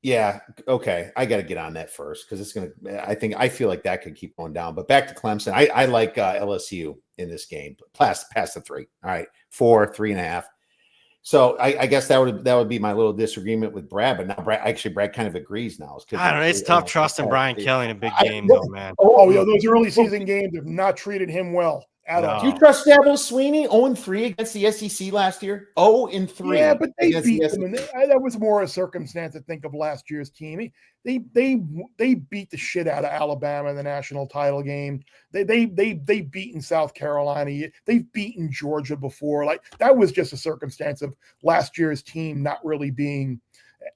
Yeah, okay. I got to get on that first because it's going to. I feel like that could keep going down. But back to Clemson, I like LSU in this game. Past the 3. All right, 4, 3.5. So I guess that would be my little disagreement with Brad. But now Brad kind of agrees now. I don't know. It's tough trusting Brian Kelly in a big game, though, man. Those early season games have not treated him well. Do you trust Dabo Sweeney? 0-3 against the SEC last year. 0-3. Yeah, but they beat them. And that was more a circumstance to think of last year's team. They beat the shit out of Alabama in the national title game. They beaten South Carolina. They've beaten Georgia before. Like that was just a circumstance of last year's team not really being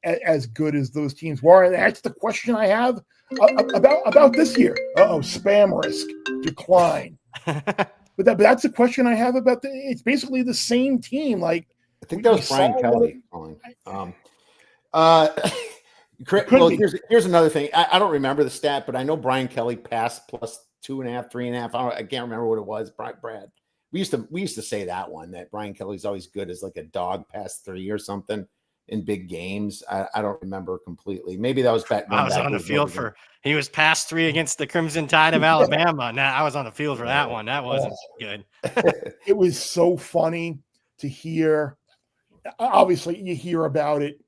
as good as those teams were. And that's the question I have about this year. Spam risk decline. but that's the question I have about it's basically the same team. Like I think that was Brian Kelly calling. Well, here's another thing. I don't remember the stat, but I know Brian Kelly passed plus 2.5, 3.5. I can't remember what it was. Brad. We used to say that one, that Brian Kelly's always good as like a dog past 3 or something in big games. I don't remember completely. Maybe that was back. I was on the field he was past 3 against the Crimson Tide of Alabama. Now I was on the field for that one. That wasn't good. It was so funny to hear. Obviously, you hear about it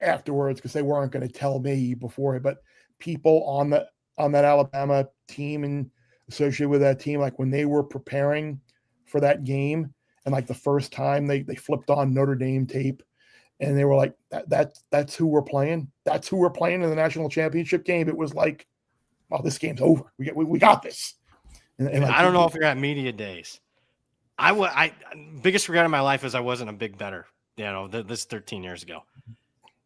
afterwards because they weren't going to tell me before, but people on that Alabama team and associated with that team, like when they were preparing for that game, and like the first time they flipped on Notre Dame tape, and they were like, that's who we're playing. That's who we're playing in the national championship game. It was like, oh, this game's over. We got this. And like, I don't know if you're at media days. I biggest regret in my life is I wasn't a big bettor. You know, this 13 years ago.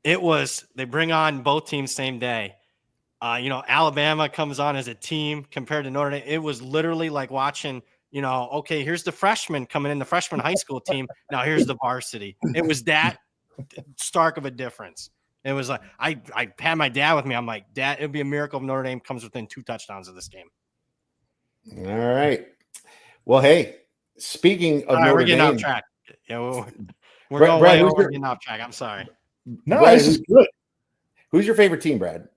It was, they bring on both teams same day. Alabama comes on as a team compared to Notre Dame. It was literally like watching, okay, here's the freshman coming in, the freshman high school team. Now here's the varsity. It was that stark of a difference. It was like, I had my dad with me. I'm like, Dad, it'd be a miracle if Notre Dame comes within 2 touchdowns of this game. All right. Well, hey, speaking of Notre we're getting Dame, off track. Yeah, we're going way over getting off track. I'm sorry. No, Brad, this is good. Who's your favorite team, Brad?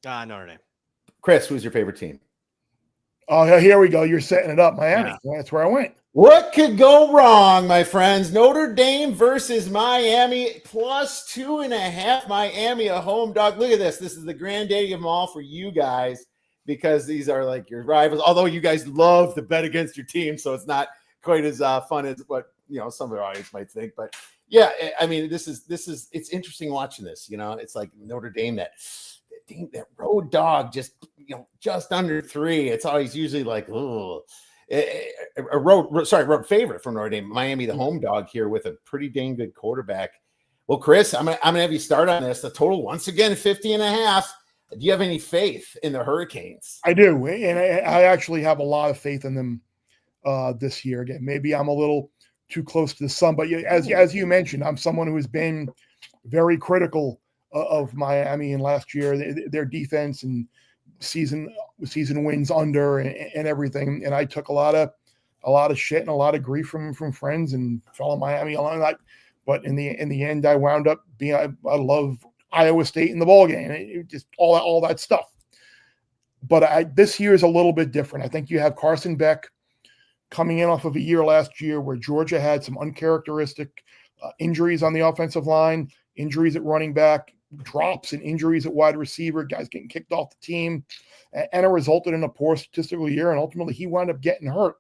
Notre Dame. Chris, who's your favorite team? Oh, here we go. You're setting it up, Miami. Yeah. That's where I went. What could go wrong, my friends? Notre Dame versus Miami, plus 2.5. Miami, a home dog. Look at this. This is the granddaddy of them all for you guys, because these are like your rivals. Although you guys love to bet against your team, so it's not quite as fun as what some of the audience might think. But yeah, I mean, this is it's interesting watching this. It's like Notre Dame, that road dog, just under 3. It's always usually like, oh. A road favorite from Notre Dame. Miami, the home dog here with a pretty dang good quarterback. Well, Chris, I'm gonna have you start on this. The total, once again, 50.5. Do you have any faith in the Hurricanes? I do, and I actually have a lot of faith in them this year. Again, maybe I'm a little too close to the sun, but as you mentioned, I'm someone who has been very critical of Miami in last year, their defense and season wins under and everything. And I took a lot of shit and a lot of grief from friends and fellow Miami along that. But in the end, I wound up being, I love Iowa State in the ball game. It just all that stuff. But this year is a little bit different. I think you have Carson Beck coming in off of a year last year where Georgia had some uncharacteristic injuries on the offensive line, injuries at running back, drops and injuries at wide receiver, guys getting kicked off the team, and it resulted in a poor statistical year, and ultimately he wound up getting hurt.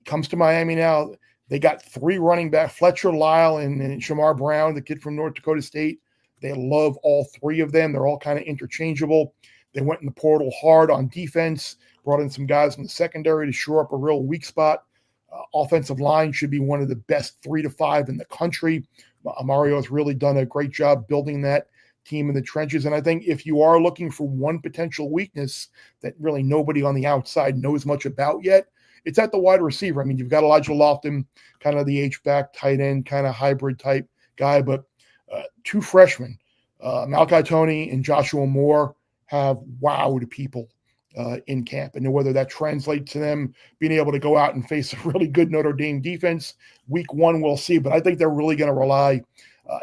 Comes to Miami now, they got 3 running back, Fletcher, Lyle, and Shamar Brown, the kid from North Dakota State. They love all 3 of them. They're all kind of interchangeable. They went in the portal hard on defense, brought in some guys in the secondary to shore up a real weak spot. Offensive line should be one of the best 3 to 5 in the country. Mario has really done a great job building that team in the trenches. And I think if you are looking for one potential weakness that really nobody on the outside knows much about yet, it's at the wide receiver. I mean, you've got Elijah Lofton, kind of the H-back, tight end, kind of hybrid type guy, but 2 freshmen, Malachi Tony and Joshua Moore, have wowed people in camp. And whether that translates to them being able to go out and face a really good Notre Dame defense, week 1, we'll see. But I think they're really going to rely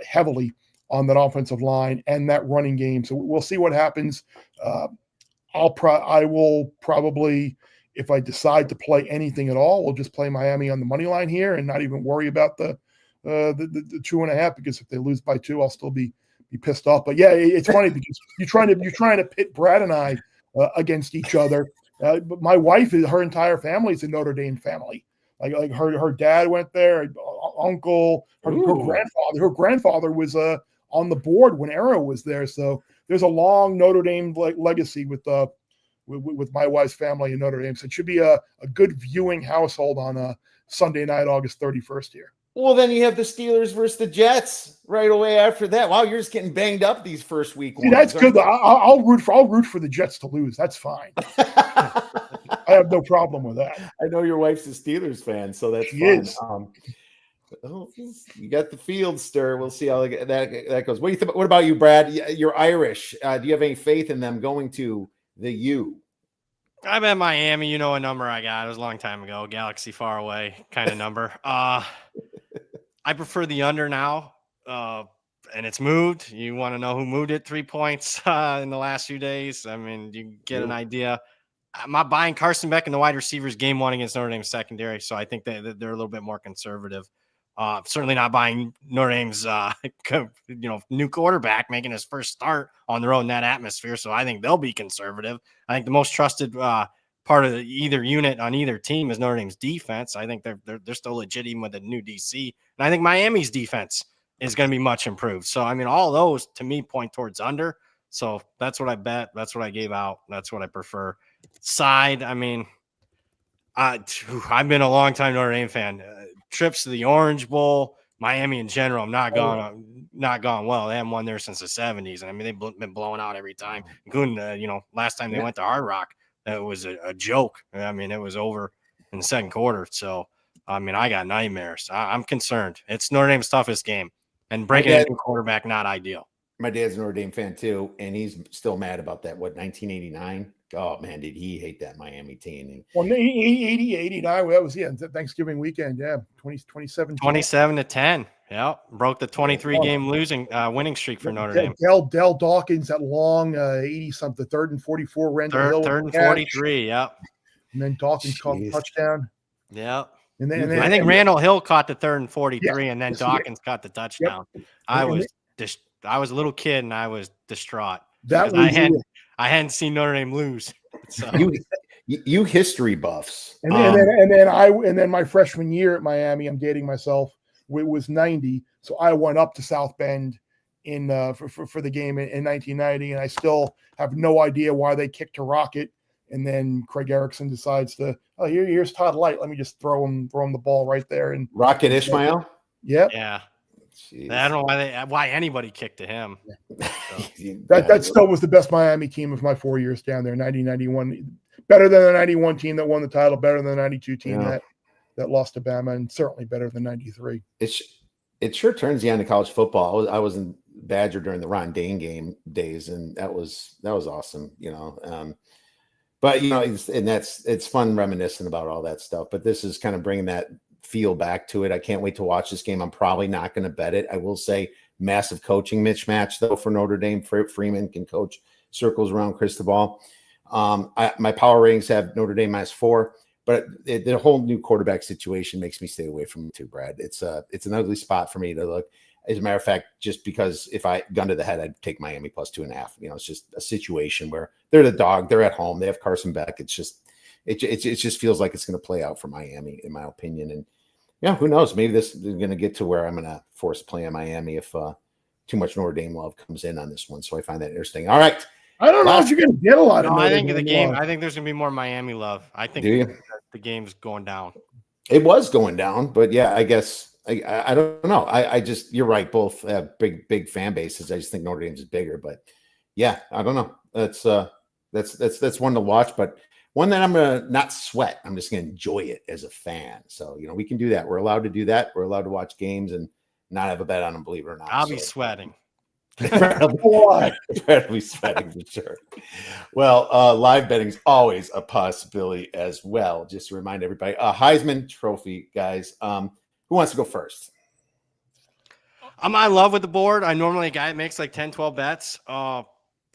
heavily on that offensive line and that running game. So we'll see what happens. I will probably, if I decide to play anything at all, we'll just play Miami on the money line here and not even worry about the 2.5, because if they lose by 2, I'll still be pissed off. But yeah, it's funny because you're trying to pit Brad and I against each other. But my wife, her entire family is a Notre Dame family. Like her dad went there, her uncle, her grandfather was on the board when Arrow was there. So there's a long Notre Dame legacy with my wife's family in Notre Dame. So it should be a good viewing household on Sunday night, August 31st here. Well, then you have the Steelers versus the Jets right away after that. Wow, you're just getting banged up these first week. See, that's good. I'll root for the Jets to lose. That's fine. I have no problem with that. I know your wife's a Steelers fan, so that's She fun. is. Well, you got the field stir. We'll see how that goes. What do you think? What about you, Brad? You're Irish. Do you have any faith in them going to the U? I'm at Miami. You know a number I got. It was a long time ago. Galaxy far away kind of number. I prefer the under now. And it's moved. You want to know who moved it 3 points in the last few days? I mean, you get an idea. I'm not buying Carson Beck and the wide receivers game one against Notre Dame's secondary, so I think they're a little bit more conservative. Certainly not buying Notre Dame's new quarterback making his first start on the road in that atmosphere, so I think they'll be conservative. I think the most trusted part of either unit on either team is Notre Dame's defense. I think they're still legit even with the new DC, and I think Miami's defense is going to be much improved. So, I mean, all those to me point towards under. So that's what I bet. That's what I gave out. That's what I prefer. Side, I mean, I've been a long time Notre Dame fan. Trips to the Orange Bowl, Miami in general, I'm not gone well. They haven't won there since the 70s. And I mean, they've been blowing out every time, including, last time they went to Hard Rock, that was a joke. I mean, it was over in the second quarter. So, I mean, I got nightmares. I'm concerned. It's Notre Dame's toughest game. And breaking a new quarterback, not ideal. My dad's a Notre Dame fan too, and he's still mad about that. 1989? Oh man, did he hate that Miami team? Well, 80, 89, that was Thanksgiving weekend. Yeah, 27. 27-10. Yeah, broke the 23-game winning streak for Notre Dame. Dell Dawkins, that long 80-something, 3rd and 44, Rendell Hill. 3rd and 43, yep. And then Dawkins caught the touchdown. Yep. And then I think Randall Hill caught the 3rd and 43, and then Dawkins caught the touchdown. Yep. I was a little kid and I was distraught. I hadn't seen Notre Dame lose. So. You history buffs. And then my freshman year at Miami, I'm dating myself, it was 90. So I went up to South Bend for the game in 1990, and I still have no idea why they kicked to Rocket. And then Craig Erickson decides here's Todd Light. Let me just throw him the ball right there. And Rocket Ishmael. Yep. Yeah. Jeez. I don't know why anybody kicked to him. So. that still was the best Miami team of my 4 years down there. 90-91, better than the 91 team that won the title, better than the 92 team that lost to Bama, and certainly better than 93. It sure turns you on to college football. I was in Badger during the Ron Dane game days, and that was awesome. But it's fun reminiscing about all that stuff. But this is kind of bringing that feel back to it. I can't wait to watch this game. I'm probably not going to bet it. I will say massive coaching mismatch though for Notre Dame. Freeman can coach circles around Cristobal. My power ratings have Notre Dame -4, but the whole new quarterback situation makes me stay away from it too, Brad. It's an ugly spot for me to look. As a matter of fact, just because if I gun to the head, I'd take Miami +2.5. It's just a situation where they're the dog, they're at home, they have Carson Beck. It just feels like it's going to play out for Miami, in my opinion. And yeah, who knows? Maybe this is going to get to where I'm going to force play on Miami if too much Notre Dame love comes in on this one. So I find that interesting. All right. I don't know if you're going to get a lot of. I think the game. I think there's going to be more Miami love. I think the game's going down. It was going down, but yeah, I guess I don't know. I just you're right. Both have big fan bases. I just think Notre Dame's is bigger, but yeah, I don't know. That's one to watch, but one that I'm gonna not sweat. I'm just gonna enjoy it as a fan. So we can do that. We're allowed to do that. We're allowed to watch games and not have a bet on them, believe it or not. I'll be sweating. Incredibly sweating for sure. Well, live betting is always a possibility as well. Just to remind everybody, Heisman Trophy, guys. Who wants to go first? I'm in love with the board. I normally a guy that makes like 10, 12 bets.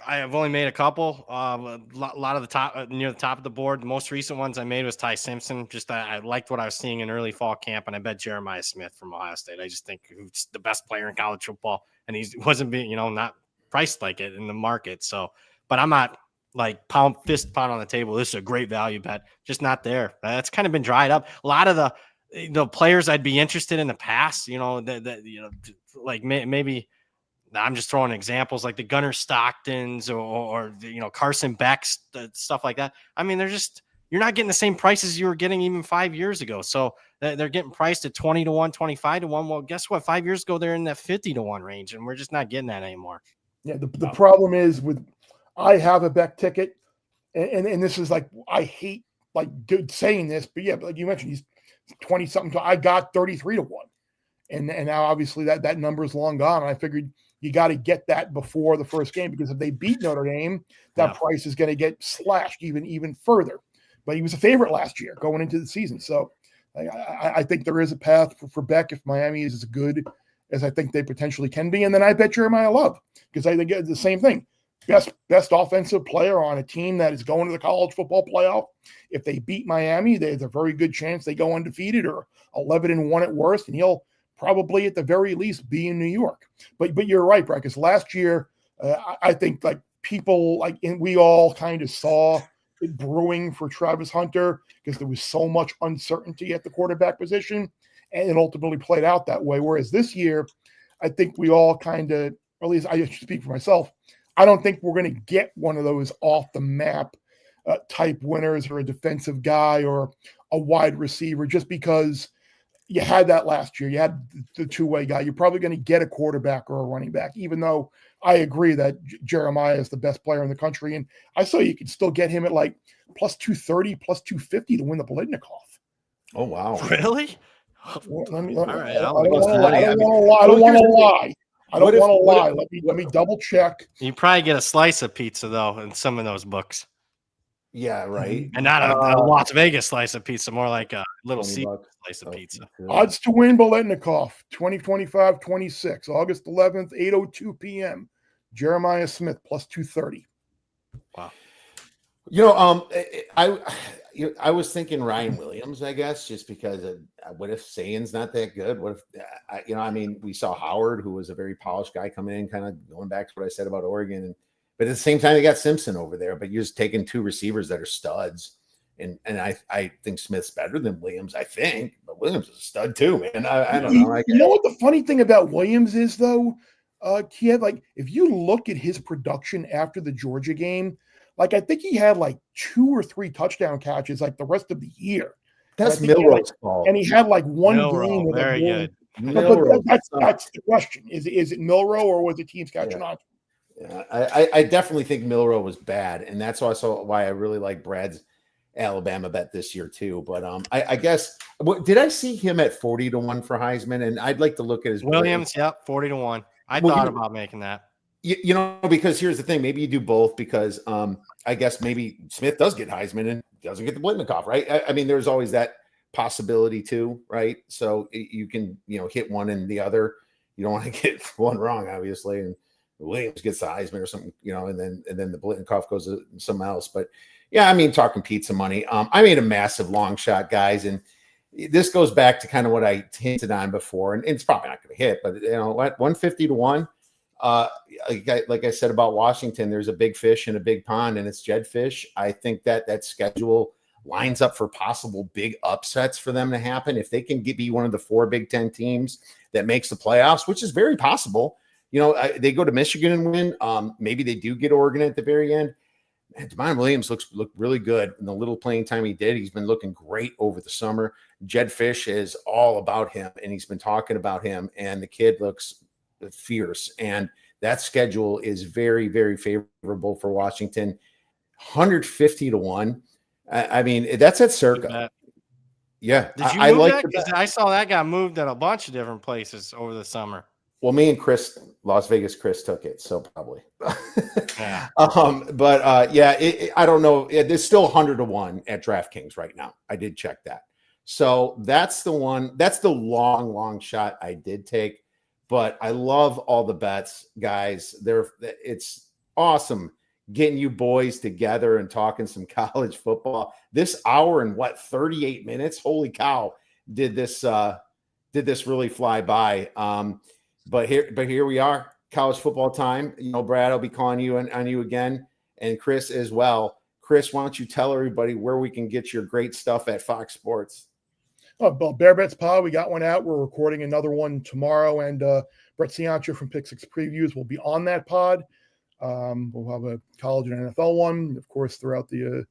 I have only made a couple. A lot of the top near the top of the board. The most recent ones I made was Ty Simpson. Just I liked what I was seeing in early fall camp, and I bet Jeremiah Smith from Ohio State. I just think he's the best player in college football, and he wasn't being not priced like it in the market. So, but I'm not like fist pound on the table. This is a great value bet. Just not there. That's kind of been dried up. A lot of the players I'd be interested in the past. Like maybe. I'm just throwing examples like the Gunnar Stocktons or Carson Beck's stuff like that. I mean, you're not getting the same prices you were getting even 5 years ago. So they're getting priced at 20 to 1, 25 to 1. Well, guess what? 5 years ago, they're in that 50 to 1 range, and we're just not getting that anymore. Yeah. problem is I have a Beck ticket, and this is like, I hate like good saying this, but yeah, like you mentioned, he's 20 something. I got 33 to 1. And now obviously that number is long gone. And I figured you got to get that before the first game, because if they beat Notre Dame, that price is going to get slashed even further. But he was a favorite last year going into the season. So I think there is a path for Beck if Miami is as good as I think they potentially can be. And then I bet Jeremiah Love, because I think it's the same thing. Best offensive player on a team that is going to the college football playoff. If they beat Miami, there's a very good chance they go undefeated or 11-1 at worst, and he'll probably at the very least be in New York. But you're right, Brad, because last year I think like people we all kind of saw it brewing for Travis Hunter because there was so much uncertainty at the quarterback position, and it ultimately played out that way. Whereas this year, I think we all kind of, or at least I should speak for myself, I don't think we're going to get one of those off the map type winners or a defensive guy or a wide receiver, just because you had that last year. You had the two-way guy. You're probably going to get a quarterback or a running back, even though I agree that Jeremiah is the best player in the country. And I saw you could still get him at like plus 230, plus 250 to win the Blitnikoff. Oh, wow. Really? All right. I I don't want to lie. I don't want to lie. Let me double check. You probably get a slice of pizza though in some of those books. Yeah, right. And not a Las Vegas slice of pizza, more like a little slice of pizza. Odds to win Biletnikoff 2025-26, August 11th, 8:02 p.m. Jeremiah Smith plus 230. Wow. I was thinking Ryan Williams, I guess, just because what if Sayan's not that good? What if, we saw Howard, who was a very polished guy, coming in, kind of going back to what I said about Oregon. But at the same time, they got Simpson over there, but you're just taking two receivers that are studs. And I think Smith's better than Williams, I think, but Williams is a stud too, man. I don't know. You know what the funny thing about Williams is, though, Kiev, like if you look at his production after the Georgia game, like I think he had like 2 or 3 touchdown catches like the rest of the year. That's Milroe's fault. And he had like one game with very good. But that's the question. Is it Milroe or was it teams catching on? Yeah, I definitely think Milroe was bad, and that's also why I really like Brad's Alabama bet this year too. But I guess did I see him at 40 to 1 for Heisman? And I'd like to look at his Williams. Yep, 40 to 1. I thought about making that. Because here's the thing. Maybe you do both because I guess maybe Smith does get Heisman and doesn't get the Blitnikoff, right? I mean, there's always that possibility too, right? So you can hit one and the other. You don't want to get one wrong, obviously, and Williams gets the Heisman or something, and then the Blitnikoff goes to something else. But yeah, I mean, talking pizza money. I made a massive long shot, guys, and this goes back to kind of what I hinted on before, and it's probably not going to hit, but 150 to 1. Like I said about Washington, there's a big fish in a big pond, and it's Jedfish. I think that schedule lines up for possible big upsets for them to happen if they can be one of the 4 Big Ten teams that makes the playoffs, which is very possible. They go to Michigan and win. Maybe they do get Oregon at the very end. Man, Damon Williams looked really good in the little playing time he did. He's been looking great over the summer. Jedfish is all about him, and he's been talking about him, and the kid looks fierce. And that schedule is very, very favorable for Washington. 150 to 1. I mean, that's at Circa. Yeah. Did you move that? Because I saw that got moved at a bunch of different places over the summer. Well, me and Las Vegas Chris took it, so probably. Yeah. I don't know. There's still 100 to 1 at DraftKings right now. I did check that. So that's the one. That's the long shot I did take. But I love all the bets, guys. It's awesome getting you boys together and talking some college football. This hour and 38 minutes? Holy cow! Did this really fly by? But here we are, college football time. Brad, I'll be calling you on you again, and Chris as well. Chris, why don't you tell everybody where we can get your great stuff at Fox Sports? Oh, Bear Bets Pod, we got one out. We're recording another one tomorrow, and Brett Ciancio from Pick Six Previews will be on that pod. We'll have a college and NFL one, of course, throughout the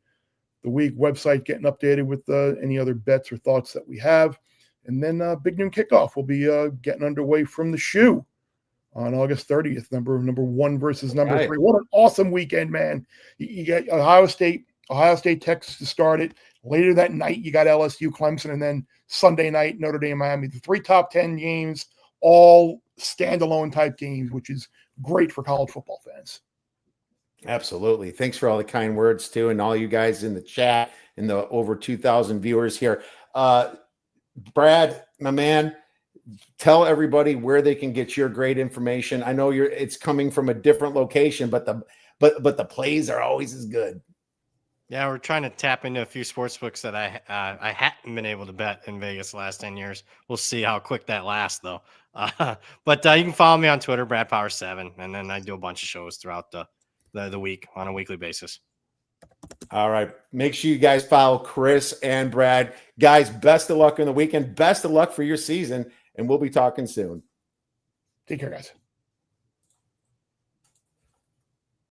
week. Website getting updated with any other bets or thoughts that we have. And then Big Noon Kickoff will be getting underway from the shoe on August 30th, number 1 versus number 3. What an awesome weekend, man. You get Ohio State Texas to start it. Later that night, you got LSU, Clemson, and then Sunday night, Notre Dame, Miami. The 3 top 10 games, all standalone type games, which is great for college football fans. Absolutely. Thanks for all the kind words too, and all you guys in the chat and the over 2,000 viewers here. Brad, my man, tell everybody where they can get your great information. I know it's coming from a different location, but the plays are always as good. Yeah, we're trying to tap into a few sports books that I hadn't been able to bet in Vegas the last 10 years. We'll see how quick that lasts, though. But you can follow me on Twitter, Brad Power 7, and then I do a bunch of shows throughout the week on a weekly basis. All right. Make sure you guys follow Chris and Brad. Guys, best of luck in the weekend. Best of luck for your season, and we'll be talking soon. Take care, guys.